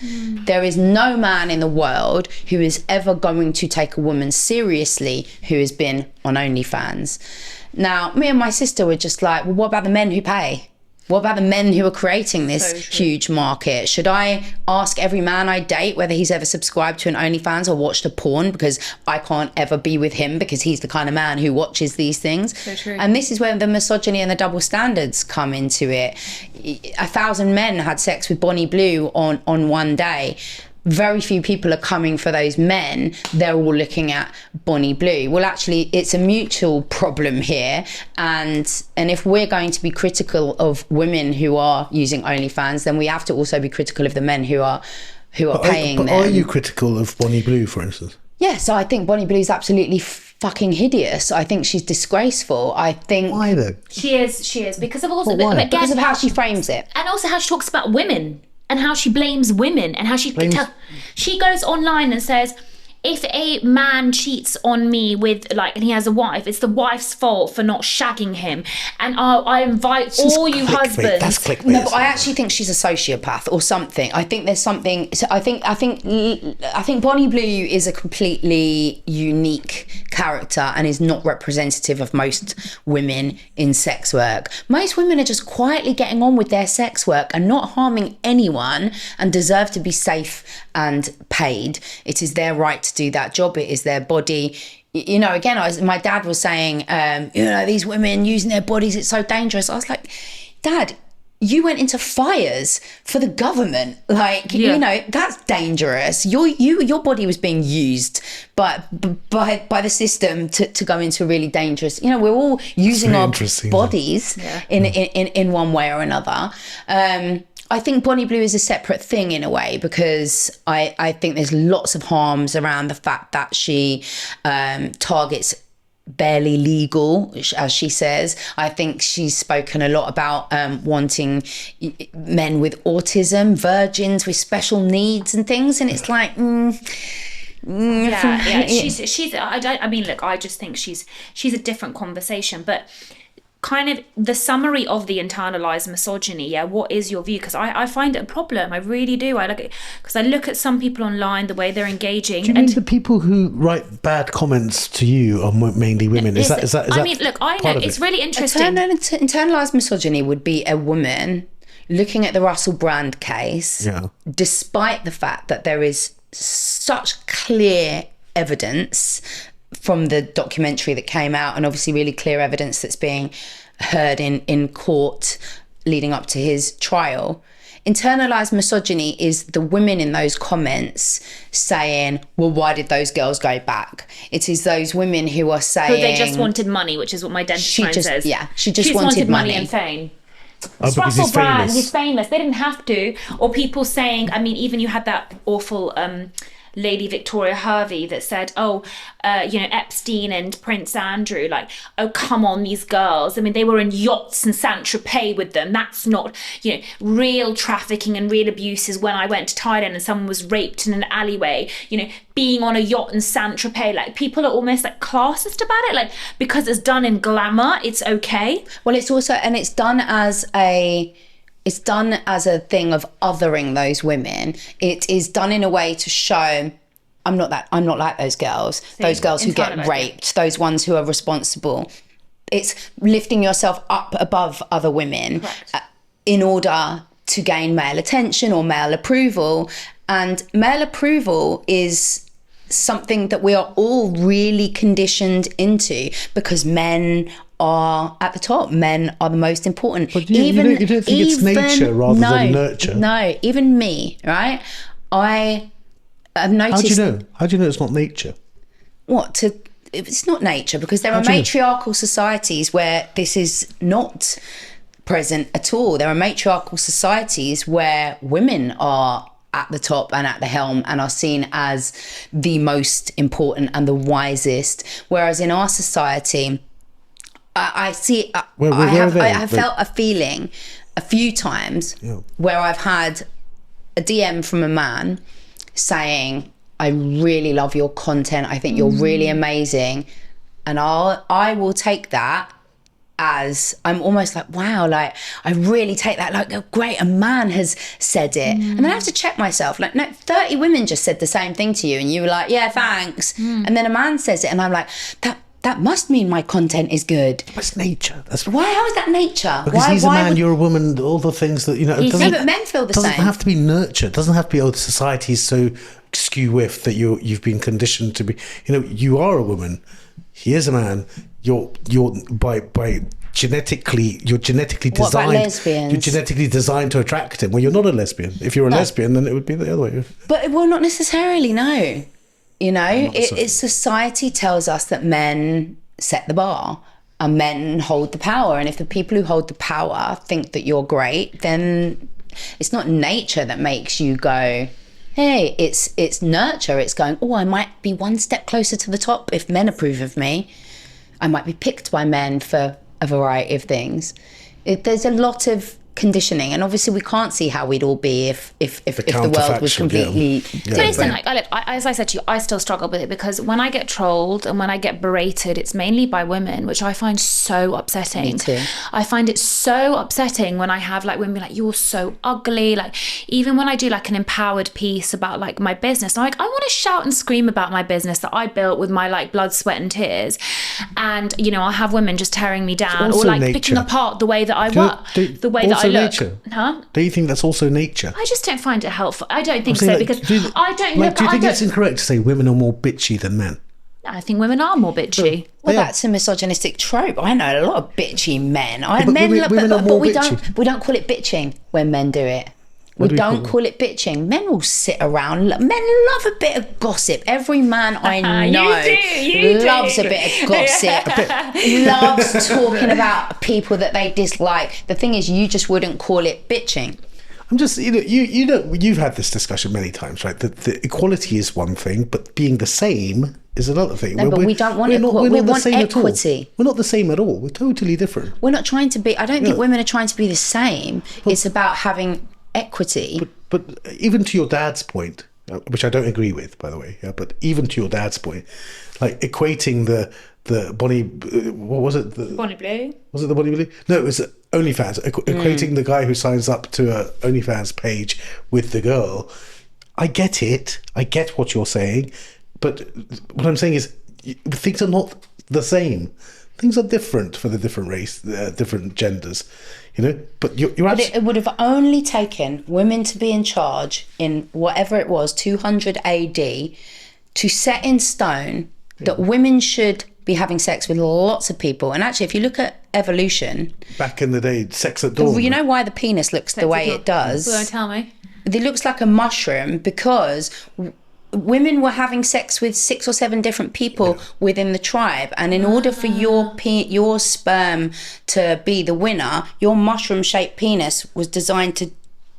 There is no man in the world who is ever going to take a woman seriously who has been on OnlyFans. Now, me and my sister were just like, well, what about the men who pay? What about the men who are creating this huge market? Should I ask every man I date whether he's ever subscribed to an OnlyFans or watched a porn, because I can't ever be with him because he's the kind of man who watches these things? So true. And this is where the misogyny and the double standards come into it. 1,000 men had sex with Bonnie Blue on one day. Very few people are coming for those men. They're all looking at Bonnie Blue. Well, actually, it's a mutual problem here. And if we're going to be critical of women who are using OnlyFans, then we have to also be critical of the men who are paying them. Are you critical of Bonnie Blue, for instance? Yes, I think Bonnie Blue is absolutely fucking hideous. I think she's disgraceful. I think... Why though? She is because of also why? again, Because of how she frames it. and also how she talks about women and how she blames women and how she goes online and says, if a man cheats on me with and he has a wife, it's the wife's fault for not shagging him. And I invite all you husbands. That's clickbait. No, but I actually think she's a sociopath or something. I think there's something. So I think Bonnie Blue is a completely unique character and is not representative of most women in sex work. Most women are just quietly getting on with their sex work and not harming anyone and deserve to be safe and paid. It is their right to do that job. It is their body. Again, my dad was saying, these women using their bodies, it's so dangerous. I was like, Dad, you went into fires for the government. Like, you know, that's dangerous. Your body was being used by the system to go into really dangerous, you know, we're all using our bodies in one way or another. I think Bonnie Blue is a separate thing in a way, because I think there's lots of harms around the fact that she targets barely legal, as she says. I think she's spoken a lot about wanting men with autism, virgins with special needs and things, and it's like she's I mean, look, I just think she's a different conversation. But kind of the summary of the internalized misogyny, what is your view? Because I find it a problem. I really do. Because I look at some people online, the way they're engaging. Do you mean the people who write bad comments to you are mainly women? Is that I mean, look, I know it's really interesting. Internalized misogyny would be a woman looking at the Russell Brand case, despite the fact that there is such clear evidence from the documentary that came out, and obviously really clear evidence that's being heard in court leading up to his trial. Internalized misogyny is the women in those comments saying, well, why did those girls go back? It is those women who are saying... they just wanted money, which is what my dentist friend says. Yeah, she just wanted money and fame. It's Russell Brand, he's famous. They didn't have to. Or people saying, I mean, even you had that awful... Lady Victoria Hervey that said, Epstein and Prince Andrew, like, oh, come on, these girls. I mean, they were in yachts and Saint-Tropez with them. That's not, real trafficking and real abuse is when I went to Thailand and someone was raped in an alleyway, being on a yacht in Saint-Tropez. Like, people are almost like classist about it, like, because it's done in glamour, it's okay. Well, it's also, and it's done as a thing of othering those women. It is done in a way to show I'm not like those girls. Those girls who get raped, those ones who are responsible. It's lifting yourself up above other women in order to gain male attention or male approval. And male approval is something that we are all really conditioned into, because men are at the top. Men are the most important. But you don't think it's nature rather than nurture? No, even me, right? I have noticed... How do you know it's not nature? It's not nature, because there are matriarchal societies where this is not present at all. There are matriarchal societies where women are at the top and at the helm and are seen as the most important and the wisest. Whereas in our society... I see. I have felt a feeling a few times where I've had a DM from a man saying, "I really love your content. I think you're really amazing," and I will take that as, I'm almost like, wow, like I really take that like, oh, great, a man has said it, and then I have to check myself. Like, no, 30 women just said the same thing to you, and you were like, yeah, thanks, and then a man says it, and I'm like, that must mean my content is good. That's nature. Why? How is that nature? Because he's a man, you're a woman, all the things that, but men feel the same. It doesn't have to be nurtured. It doesn't have to be, society's so skew-whiff that you've been conditioned to be, you are a woman. He is a man. You're genetically designed. What about lesbians? You're genetically designed to attract him. Well, you're not a lesbian. If you're a lesbian, then it would be the other way. But, well, not necessarily, no. Society tells us that men set the bar and men hold the power. And if the people who hold the power think that you're great, then it's not nature that makes you go, hey, it's nurture. It's going, oh, I might be one step closer to the top if men approve of me. I might be picked by men for a variety of things. There's a lot of conditioning, and obviously we can't see how we'd all be if the world was completely But listen, as I said to you, I still struggle with it, because when I get trolled and when I get berated, it's mainly by women, which I find so upsetting. Me too. I find it so upsetting when I have like women be like, you're so ugly. Like, even when I do like an empowered piece about like my business, I'm like, I want to shout and scream about my business that I built with my like blood, sweat and tears, and I'll have women just tearing me down or like picking apart the way that I work, the way that I look. Nature. Huh? Do you think that's also nature? I just don't find it helpful. I don't think so, because I don't look. Do you think it's incorrect to say women are more bitchy than men? I think women are more bitchy. Well, that's a misogynistic trope. I know a lot of bitchy men. but We don't call it bitching when men do it. We don't call it bitching. Men will sit around. Men love a bit of gossip. Every man I know loves a bit of gossip. Loves talking about people that they dislike. The thing is, you just wouldn't call it bitching. I'm just, you've had this discussion many times, right? That the equality is one thing, but being the same is another thing. No, but we don't want equality. We want equity. We're not the same at all. We're totally different. We're not trying to be. I don't think women are trying to be the same. It's about having equity. But even to your dad's point, which I don't agree with, by the way, but even to your dad's point, like equating the Bonnie, what was it? Bonnie Blue? Was it the Bonnie Blue? No, it was OnlyFans. Equating the guy who signs up to a OnlyFans page with the girl. I get it. I get what you're saying. But what I'm saying is things are not the same. Things are different for the different race, different genders, But you're But it would have only taken women to be in charge in whatever it was, 200 AD, to set in stone that women should be having sex with lots of people. And actually, if you look at evolution... Back in the day, sex at dawn. You know why the penis looks the way it does? Don't tell me. It looks like a mushroom because... women were having sex with 6 or 7 different people within the tribe, and in order for your sperm to be the winner, your mushroom-shaped penis was designed to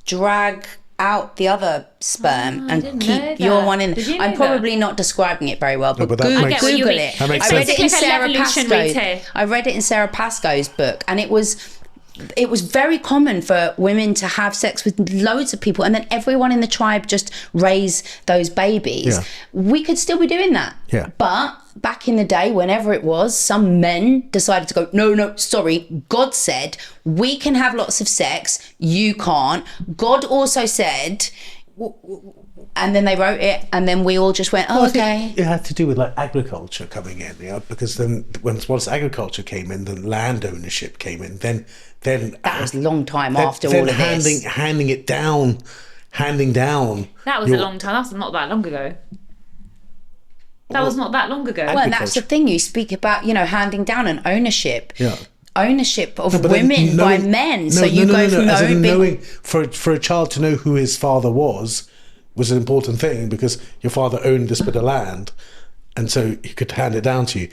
drag out the other sperm and keep your one in. I'm probably not describing it very well, but Google it. I read it in Sarah Pascoe. I read it in Sarah Pascoe's book, and it was very common for women to have sex with loads of people and then everyone in the tribe just raise those babies. We could still be doing that. But back in the day, whenever it was, some men decided to go, no, sorry, God said we can have lots of sex, you can't. God also said... And then they wrote it, and then we all just went, okay. It had to do with like agriculture coming in, because then once agriculture came in, then land ownership came in. Then that was a long time after all of this. Handing down. That was a long time. That's not that long ago. That was not that long ago. Well, and that's the thing you speak about, handing down and ownership. Yeah. Ownership of women by men. So you go from knowing for a child to know who his father was an important thing because your father owned this bit of land, and so he could hand it down to you.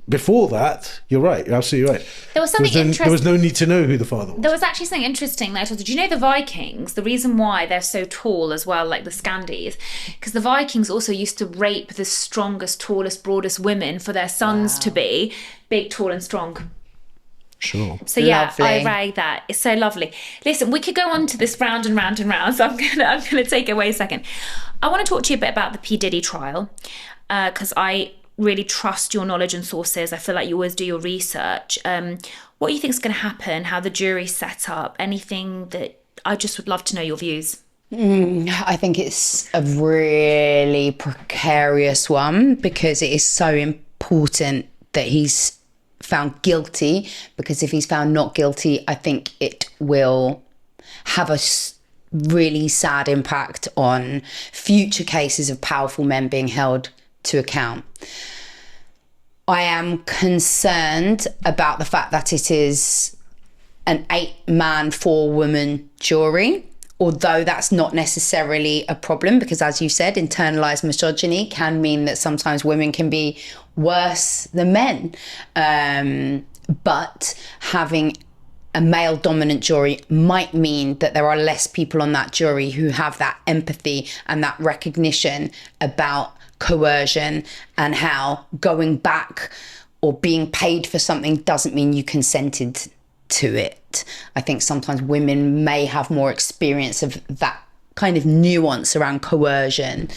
Before that, you're right. You're absolutely right. There was something interesting. There was no need to know who the father was. There was actually something interesting that I told you. Do you know the Vikings? The reason why they're so tall as well, like the Scandis, because the Vikings also used to rape the strongest, tallest, broadest women for their sons to be big, tall, and strong. Sure. So lovely. I rag that. It's so lovely. Listen, we could go on to this round and round and round, so I'm gonna take it away a second. I want to talk to you a bit about the P. Diddy trial, because I really trust your knowledge and sources. I feel like you always do your research. What do you think is going to happen? How the jury's set up? Anything that I just would love to know your views. I think it's a really precarious one because it is so important that he's found guilty, because if he's found not guilty, I think it will have a really sad impact on future cases of powerful men being held to account. I am concerned about the fact that it is an 8-man, 4-woman jury, although that's not necessarily a problem because, as you said, internalized misogyny can mean that sometimes women can be worse than men. But having a male dominant jury might mean that there are less people on that jury who have that empathy and that recognition about coercion and how going back or being paid for something doesn't mean you consented to it. I think sometimes women may have more experience of that kind of nuance around coercion.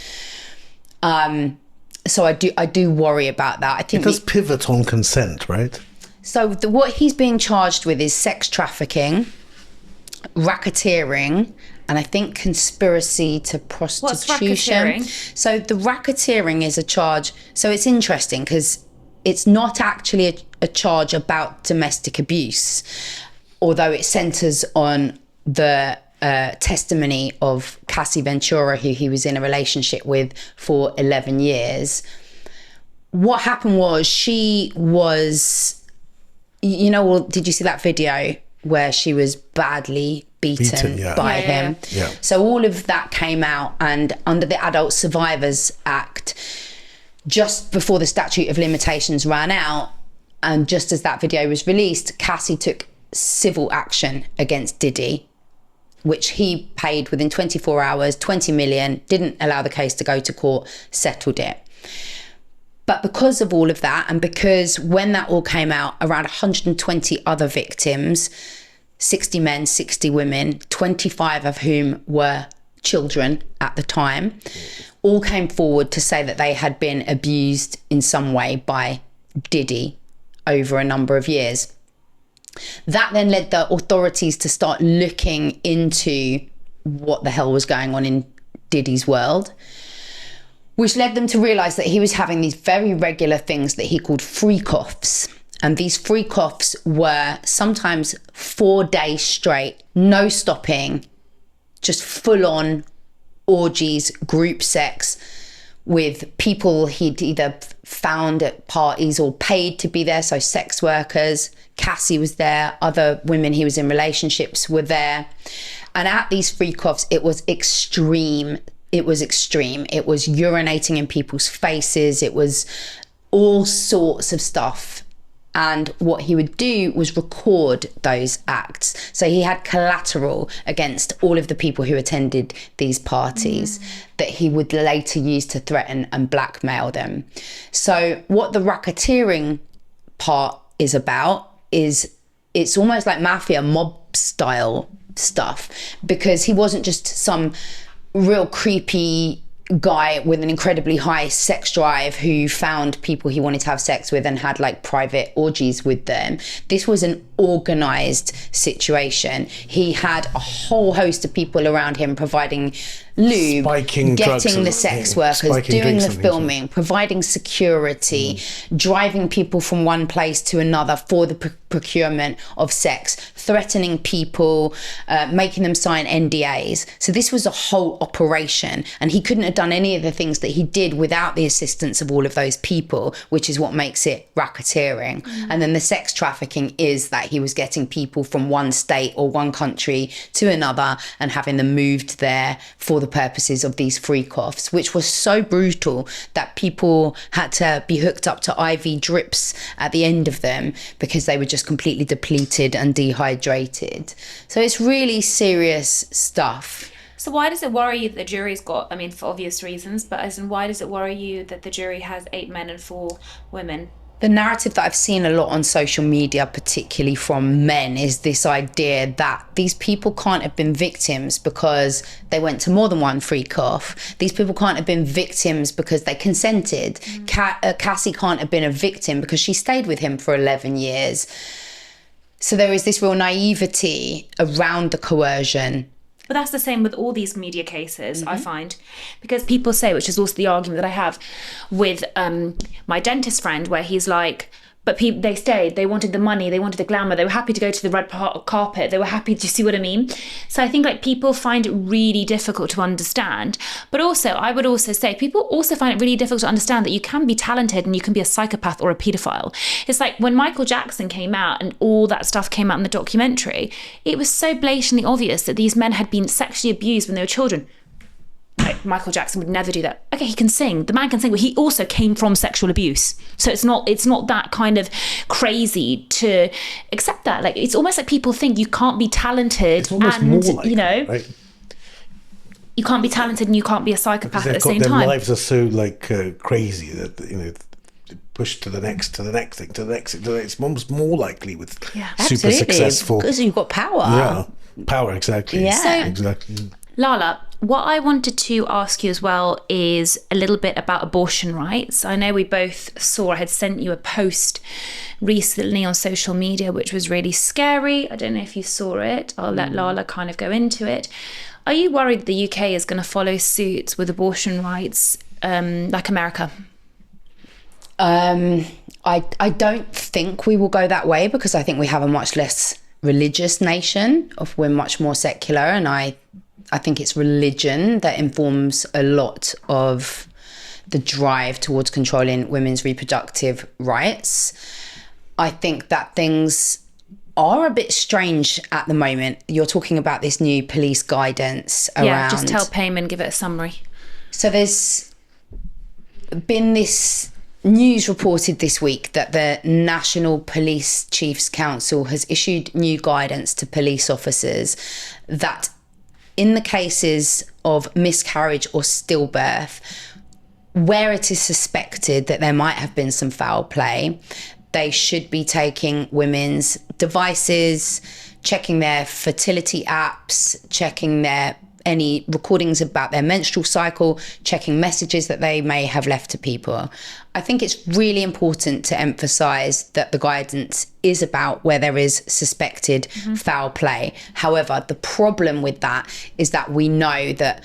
So I do worry about that. I think it does pivot on consent, right? So what he's being charged with is sex trafficking, racketeering, and I think conspiracy to prostitution. What's racketeering? So the racketeering is a charge. So it's interesting because it's not actually a charge about domestic abuse, although it centers on the testimony of Cassie Ventura, who he was in a relationship with for 11 years. what happened was she was, well, did you see that video where she was badly beaten by him? Yeah. So all of that came out, and under the Adult Survivors Act, just before the statute of limitations ran out, and just as that video was released, Cassie took civil action against Diddy, which he paid within 24 hours, 20 million, didn't allow the case to go to court, settled it. But because of all of that, and because when that all came out, around 120 other victims, 60 men, 60 women, 25 of whom were children at the time, all came forward to say that they had been abused in some way by Diddy over a number of years. That then led the authorities to start looking into what the hell was going on in Diddy's world, which led them to realise that he was having these very regular things that he called freak-offs. And these freak-offs were sometimes 4 days straight, no stopping, just full-on orgies, group sex with people he'd either found at parties or paid to be there, so sex workers. Cassie was there, other women he was in relationships were there. And at these freak-offs, it was extreme. It was extreme. It was urinating in people's faces. It was all sorts of stuff. And what he would do was record those acts. So he had collateral against all of the people who attended these parties that he would later use to threaten and blackmail them. So what the racketeering part is about is it's almost like mafia mob style stuff, because he wasn't just some real creepy guy with an incredibly high sex drive who found people he wanted to have sex with and had like private orgies with them. This was an organized situation. He had a whole host of people around him providing lube, getting the sex workers, doing the filming, providing security, driving people from one place to another for the procurement of sex, threatening people, making them sign NDAs. So this was a whole operation, and he couldn't have done any of the things that he did without the assistance of all of those people, which is what makes it racketeering. And then the sex trafficking is that he was getting people from one state or one country to another and having them moved there for the purposes of these freak-offs, which was so brutal that people had to be hooked up to IV drips at the end of them because they were just completely depleted and dehydrated. So it's really serious stuff. So why does it worry you that the jury's got, I mean, for obvious reasons, but as in why does it worry you that the jury has 8 men and 4 women? The narrative that I've seen a lot on social media, particularly from men, is this idea that these people can't have been victims because they went to more than one freak-off. These people can't have been victims because they consented. Cassie can't have been a victim because she stayed with him for 11 years. So there is this real naivety around the coercion. But that's the same with all these media cases, I find. Because people say, which is also the argument that I have with my dentist friend, where he's like, but they stayed, they wanted the money, they wanted the glamour, they were happy to go to the red carpet, they were happy, do you see what I mean? So I think like people find it really difficult to understand. But also, I would also say, people also find it really difficult to understand that you can be talented and you can be a psychopath or a paedophile. It's like when Michael Jackson came out and all that stuff came out in the documentary, it was so blatantly obvious that these men had been sexually abused when they were children. Like Michael Jackson would never do that. Okay, he can sing. The man can sing, but he also came from sexual abuse. So it's not that kind of crazy to accept that. Like it's almost like people think you can't be talented and you know, right? You can't be talented and you can't be a psychopath at the same their time. Their lives are so like crazy that push to the next thing. It's almost more likely with super successful, because you've got power. Yeah, power, exactly. Yeah, so, exactly. Lala, what I wanted to ask you as well is a little bit about abortion rights. I know we both saw, I had sent you a post recently on social media, which was really scary. I don't know if you saw it. I'll let Lala kind of go into it. Are you worried the UK is going to follow suit with abortion rights like America? I don't think we will go that way, because I think we have a much less religious nation. We're much more secular, and I think it's religion that informs a lot of the drive towards controlling women's reproductive rights. I think that things are a bit strange at the moment. You're talking about this new police guidance around... Yeah, just tell Payman, give it a summary. So there's been this news reported this week that the National Police Chiefs Council has issued new guidance to police officers that in the cases of miscarriage or stillbirth, where it is suspected that there might have been some foul play, they should be taking women's devices, checking their fertility apps, checking their any recordings about their menstrual cycle, checking messages that they may have left to people. I think it's really important to emphasise that the guidance is about where there is suspected foul play. However, the problem with that is that we know that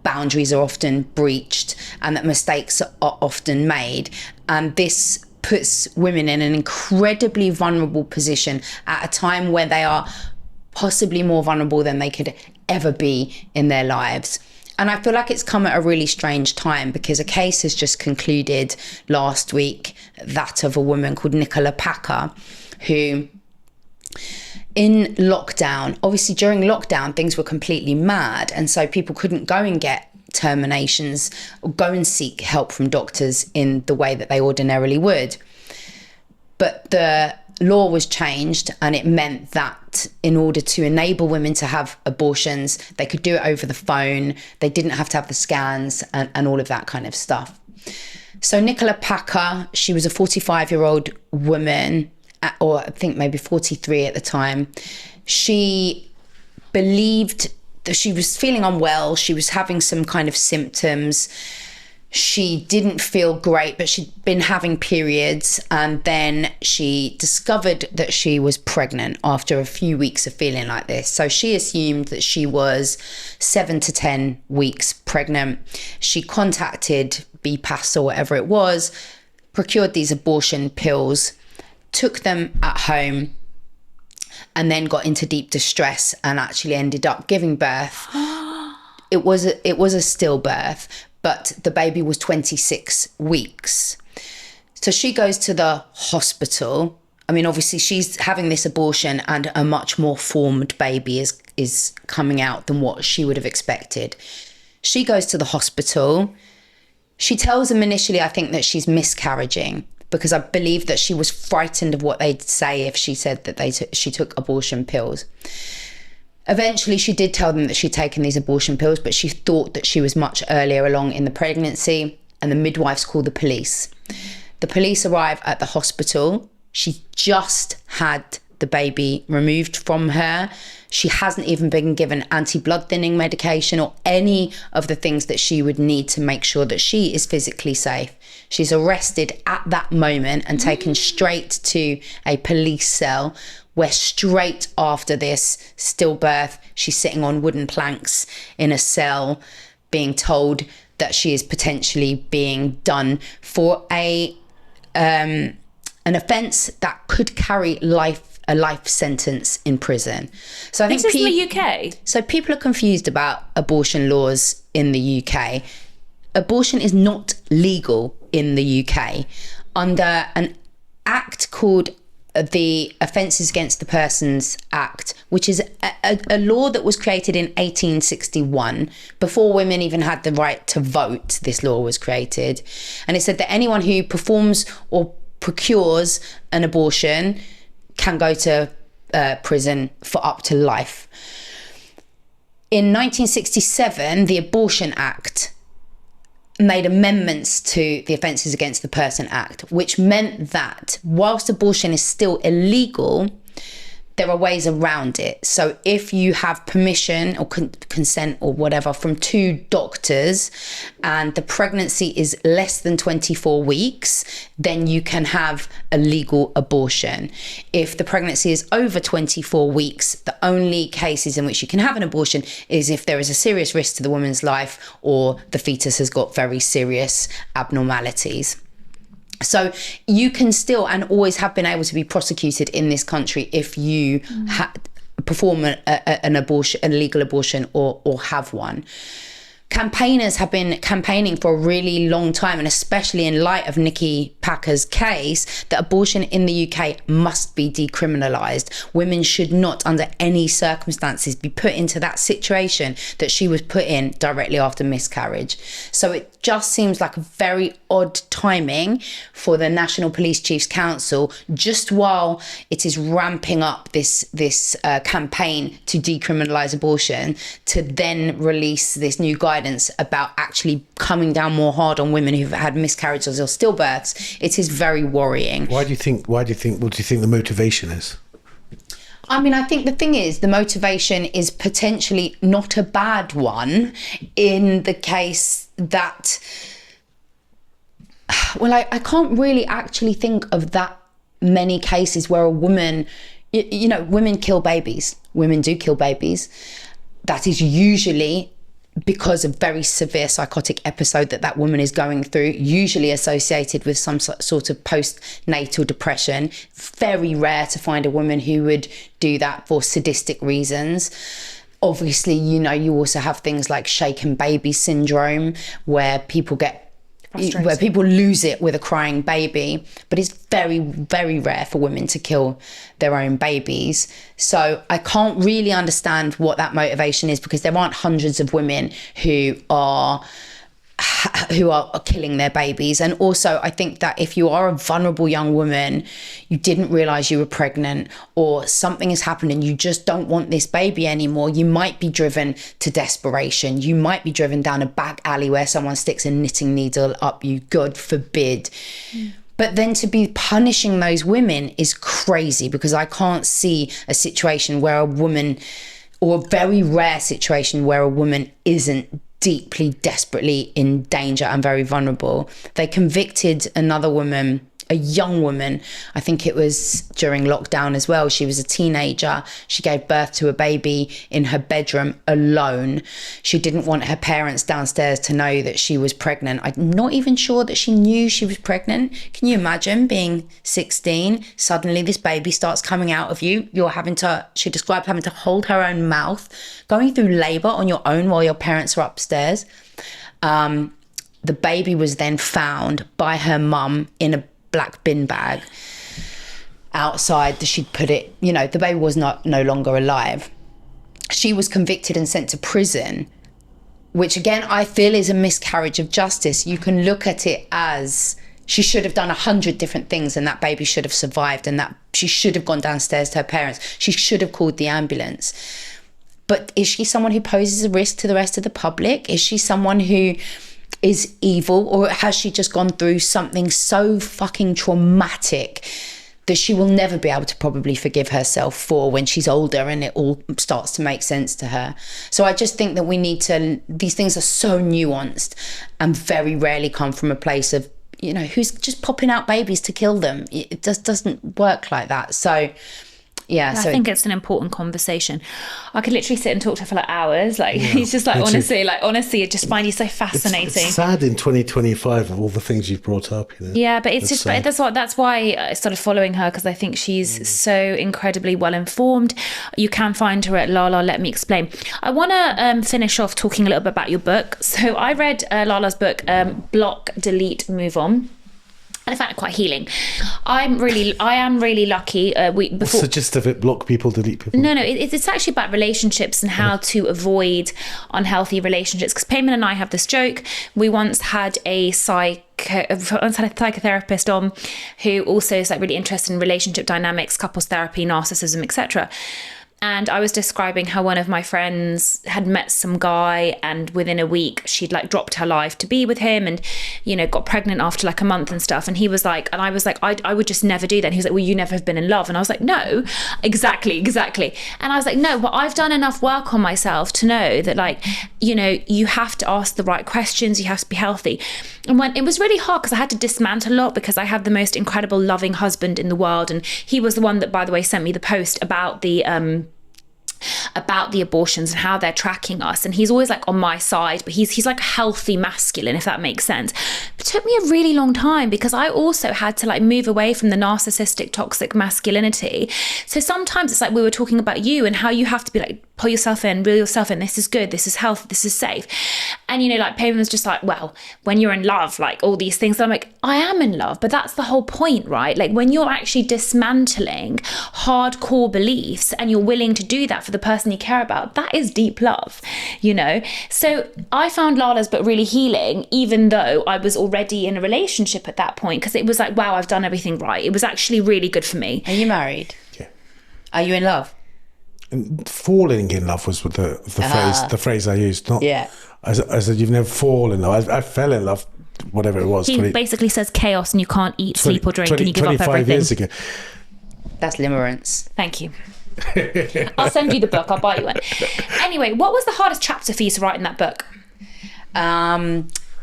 boundaries are often breached and that mistakes are often made. And this puts women in an incredibly vulnerable position at a time where they are possibly more vulnerable than they could ever be in their lives. And I feel like it's come at a really strange time because a case has just concluded last week, that of a woman called Nicola Packer, who in lockdown, obviously during lockdown, things were completely mad. And so people couldn't go and get terminations or go and seek help from doctors in the way that they ordinarily would. But the law was changed and it meant that in order to enable women to have abortions, they could do it over the phone. They didn't have to have the scans and all of that kind of stuff. So Nicola Packer, she was a 45-year-old woman, or I think maybe 43 at the time. She believed that she was feeling unwell. She was having some kind of symptoms. She didn't feel great, but she'd been having periods. And then she discovered that she was pregnant after a few weeks of feeling like this. So she assumed that she was 7 to 10 weeks pregnant. She contacted BPAS or whatever it was, procured these abortion pills, took them at home, and then got into deep distress and actually ended up giving birth. It was a stillbirth, but the baby was 26 weeks. So she goes to the hospital. I mean, obviously she's having this abortion and a much more formed baby is coming out than what she would have expected. She goes to the hospital. She tells them initially, I think, that she's miscarriaging, because I believe that she was frightened of what they'd say if she said that she took abortion pills. Eventually, she did tell them that she'd taken these abortion pills, but she thought that she was much earlier along in the pregnancy, and the midwives called the police. The police arrive at the hospital. She just had the baby removed from her. She hasn't even been given anti-blood thinning medication or any of the things that she would need to make sure that she is physically safe. She's arrested at that moment and taken straight to a police cell, where straight after this stillbirth, she's sitting on wooden planks in a cell being told that she is potentially being done for an offence that could carry a life sentence in prison. So I think this is in the UK. So people are confused about abortion laws in the UK. Abortion is not legal in the UK under an act called the Offences Against the Persons Act, which is a law that was created in 1861. Before women even had the right to vote, this law was created. And it said that anyone who performs or procures an abortion can go to prison for up to life. In 1967, the Abortion Act made amendments to the Offences Against the Person Act, which meant that whilst abortion is still illegal, there are ways around it. So if you have permission or consent or whatever from 2 doctors and the pregnancy is less than 24 weeks, then you can have a legal abortion. If the pregnancy is over 24 weeks, the only cases in which you can have an abortion is if there is a serious risk to the woman's life or the fetus has got very serious abnormalities. So you can still and always have been able to be prosecuted in this country if you perform an abortion, an illegal abortion, or have one. campaigners have been campaigning for a really long time, and especially in light of Nikki Packer's case, that abortion in the UK must be decriminalised. Women should not, under any circumstances, be put into that situation that she was put in directly after miscarriage. So it just seems like a very odd timing for the National Police Chiefs Council, just while it is ramping up this campaign to decriminalise abortion, to then release this new guidance about actually coming down more hard on women who've had miscarriages or stillbirths. It is very worrying. What do you think the motivation is? I mean, I think the thing is, the motivation is potentially not a bad one in the case that, well, I can't really actually think of that many cases where a woman, you know, women kill babies. Women do kill babies. That is usually because of very severe psychotic episode that woman is going through, usually associated with some sort of postnatal depression. Very rare to find a woman who would do that for sadistic reasons. Obviously, you know, you also have things like shaken baby syndrome, where people lose it with a crying baby. But it's very, very rare for women to kill their own babies. So I can't really understand what that motivation is, because there aren't hundreds of women who are killing their babies. And also, I think that if you are a vulnerable young woman, you didn't realize you were pregnant, or something has happened and you just don't want this baby anymore, you might be driven to desperation. You might be driven down a back alley where someone sticks a knitting needle up you, God forbid. But then to be punishing those women is crazy, because I can't see a situation where a woman, or a very rare situation where a woman isn't deeply, desperately in danger and very vulnerable. They convicted another woman, a young woman, I think it was during lockdown as well. She was a teenager. She gave birth to a baby in her bedroom alone. She didn't want her parents downstairs to know that she was pregnant. I'm not even sure that she knew she was pregnant. Can you imagine being 16? Suddenly this baby starts coming out of you. She described having to hold her own mouth, going through labour on your own while your parents are upstairs. The baby was then found by her mum in a black bin bag outside. She'd put it, you know, the baby was no longer alive. She was convicted and sent to prison, which again I feel is a miscarriage of justice. You can look at it as she should have done 100 different things, and that baby should have survived, and that she should have gone downstairs to her parents. She should have called the ambulance. But is she someone who poses a risk to the rest of the public? Is she someone who is evil, or has she just gone through something so fucking traumatic that she will never be able to probably forgive herself for when she's older and it all starts to make sense to her? So I just think that these things are so nuanced and very rarely come from a place of, you know, who's just popping out babies to kill them. It just doesn't work like that. So yeah, I think it's an important conversation. I could literally sit and talk to her for like hours. He's just honestly, I just find you so fascinating. It's sad in 2025 of all the things you've brought up. You know? Yeah, but it's just that's why I started following her, because I think she's so incredibly well informed. You can find her at Lalalaletmeexplain. I want to finish off talking a little bit about your book. So I read Lala's book, Block, Delete, Move On. And I found it quite healing. I am really lucky. What's the gist of it? Block people, delete people? No, it's actually about relationships and how to avoid unhealthy relationships. Because Payman and I have this joke. We once had a psychotherapist on who also is like really interested in relationship dynamics, couples therapy, narcissism, etc. And I was describing how one of my friends had met some guy, and within a week she'd like dropped her life to be with him, and, you know, got pregnant after like a month and stuff. And he was like, and I was like, I would just never do that. And he was like, well, you never have been in love. And I was like, no, exactly. And I was like, no, but I've done enough work on myself to know that, like, you know, you have to ask the right questions. You have to be healthy. And when it was really hard, because I had to dismantle a lot, because I have the most incredible loving husband in the world. And he was the one that, by the way, sent me the post about the about the abortions and how they're tracking us. And he's always like on my side, but he's like healthy masculine, if that makes sense. It took me a really long time because I also had to like move away from the narcissistic, toxic masculinity. So sometimes it's like we were talking about you and how you have to be like, pull yourself in, reel yourself in. This is good. This is healthy. This is safe. And, you know, like Payman was just like, well, when you're in love, like all these things. So I'm like, I am in love, but that's the whole point, right? Like when you're actually dismantling hardcore beliefs and you're willing to do that for the person you care about, that is deep love, you know? So I found Lala's book really healing, even though I was already in a relationship at that point, because it was like, wow, I've done everything right. It was actually really good for me. Are you married? Yeah. Are you in love? And falling in love was with the phrase I used. Not, Yeah. I said you've never fallen in love. I fell in love, whatever it was. He basically says chaos and you can't eat, sleep or drink and you give up 25 everything. years ago. That's limerence. Thank you. I'll send you the book. I'll buy you one. Anyway, what was the hardest chapter for you to write in that book?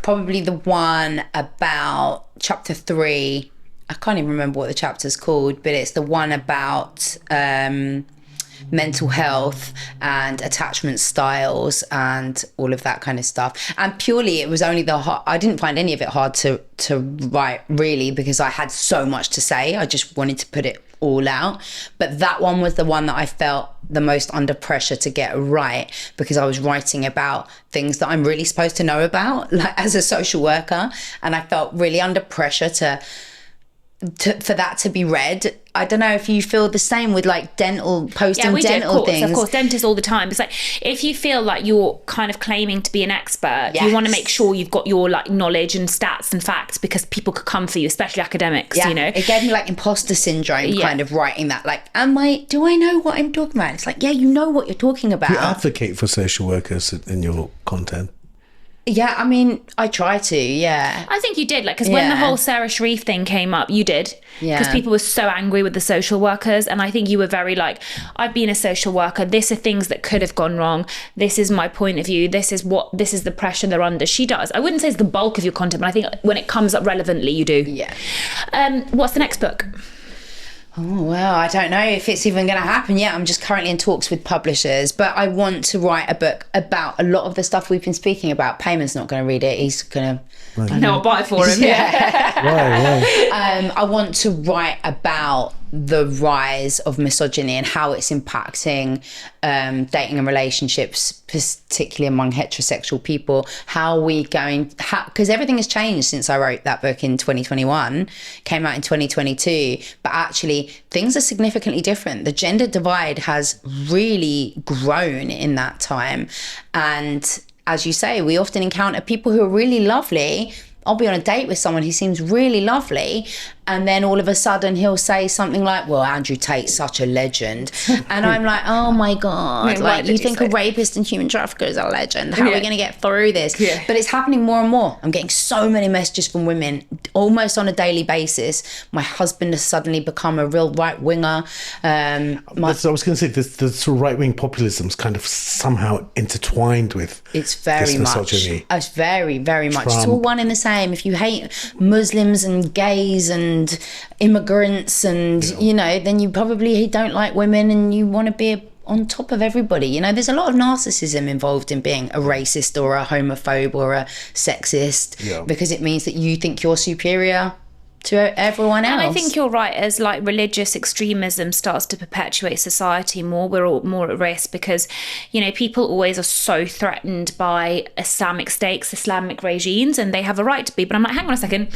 Probably the one about chapter 3. I can't even remember what the chapter's called, but it's the one about mental health and attachment styles and all of that kind of stuff. And purely it was only I didn't find any of it hard to write, really, because I had so much to say. I just wanted to put it all out. But that one was the one that I felt the most under pressure to get right, because I was writing about things that I'm really supposed to know about, like as a social worker, and I felt really under pressure for that to be read. I don't know if you feel the same with like posting dental things. Of course, dentists all the time. It's like if you feel like you're kind of claiming to be an expert, you want to make sure you've got your like knowledge and stats and facts, because people could come for you, especially academics. You know, it gave me like imposter syndrome, kind of writing that. Like, do I know what I'm talking about? It's like, yeah, you know what you're talking about. You advocate for social workers in your content. Yeah, I mean, I try to, yeah. I think you did, like, because when the whole Sarah Sharif thing came up, you did. Yeah. Because people were so angry with the social workers, and I think you were very like, I've been a social worker, this are things that could have gone wrong, this is my point of view, this is the pressure they're under. She does. I wouldn't say it's the bulk of your content, but I think when it comes up relevantly, you do. Yeah. What's the next book? Oh, well, I don't know if it's even going to happen yet. I'm just currently in talks with publishers, but I want to write a book about a lot of the stuff we've been speaking about. Payman's not going to read it. He's going to... No, I'll buy it for him. Yeah. Why? I want to write about the rise of misogyny and how it's impacting dating and relationships, particularly among heterosexual people. Because everything has changed since I wrote that book in 2021, came out in 2022, but actually things are significantly different. The gender divide has really grown in that time. And as you say, we often encounter people who are really lovely. I'll be on a date with someone who seems really lovely, and then all of a sudden he'll say something like, well, Andrew Tate's such a legend. And I'm like, oh my God, like you think a rapist and human trafficker is a legend? How are we going to get through this? Yeah. But it's happening more and more. I'm getting so many messages from women almost on a daily basis. My husband has suddenly become a real right winger. I was going to say, the sort of right-wing populism's kind of somehow intertwined with it's very much. Misogyny. It's very, very much. Trump. It's all one and the same. If you hate Muslims and gays and immigrants and, you know, then you probably don't like women and you want to be on top of everybody. You know, there's a lot of narcissism involved in being a racist or a homophobe or a sexist, because it means that you think you're superior to everyone else. And I think you're right, as like religious extremism starts to perpetuate society more, we're all more at risk, because, you know, people always are so threatened by Islamic states, Islamic regimes, and they have a right to be. But I'm like, hang on a second,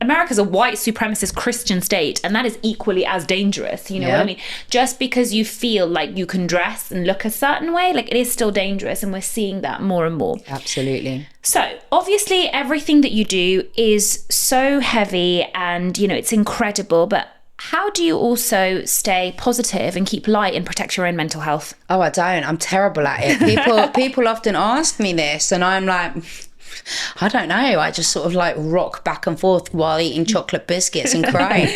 America's a white supremacist Christian state, and that is equally as dangerous. You know what I mean? Just because you feel like you can dress and look a certain way, like, it is still dangerous, and we're seeing that more and more. Absolutely. So obviously everything that you do is so heavy and, you know, it's incredible, but how do you also stay positive and keep light and protect your own mental health? Oh, I don't. I'm terrible at it. People often ask me this, and I'm like, I don't know. I just sort of like rock back and forth while eating chocolate biscuits and cry.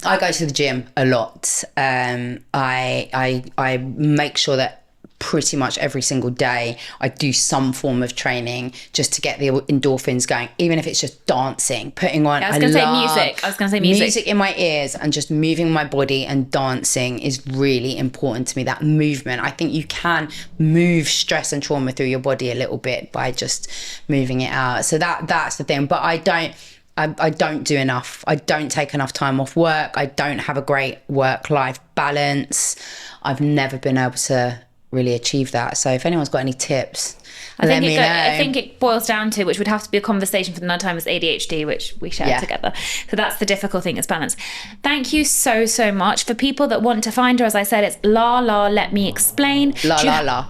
I go to the gym a lot. I make sure that pretty much every single day. I do some form of training just to get the endorphins going, even if it's just dancing, putting on. I was going to say music. I was going to say music. Music in my ears and just moving my body and dancing is really important to me. That movement. I think you can move stress and trauma through your body a little bit by just moving it out. So that's the thing. But I don't do enough. I don't take enough time off work. I don't have a great work-life balance. I've never been able to really achieve that. So if anyone's got any tips, let me know. I think it boils down to, which would have to be a conversation for another time, is ADHD, which we share together. So that's the difficult thing, is balance. Thank you so much. For people that want to find her, as I said, it's Lalalaletmeexplain.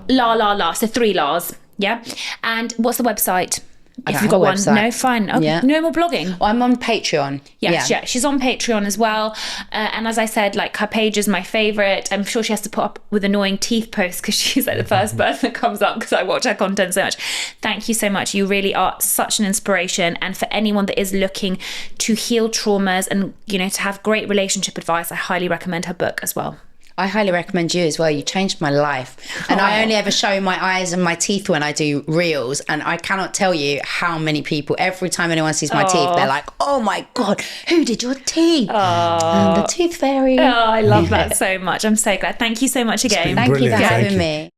La. So 3 La's. Yeah. And what's the website? If you've got one, no, fine. No more blogging. I'm on Patreon. Yes, yeah. She's on Patreon as well. And as I said, like, her page is my favourite. I'm sure she has to put up with annoying teeth posts because she's like the first person that comes up because I watch her content so much. Thank you so much. You really are such an inspiration. And for anyone that is looking to heal traumas and, to have great relationship advice, I highly recommend her book as well. I highly recommend you as well. You changed my life. And I only ever show my eyes and my teeth when I do reels. And I cannot tell you how many people, every time anyone sees my teeth, they're like, oh my God, who did your teeth? The tooth fairy. Oh, I love that so much. I'm so glad. Thank you so much again. Thank you for having me.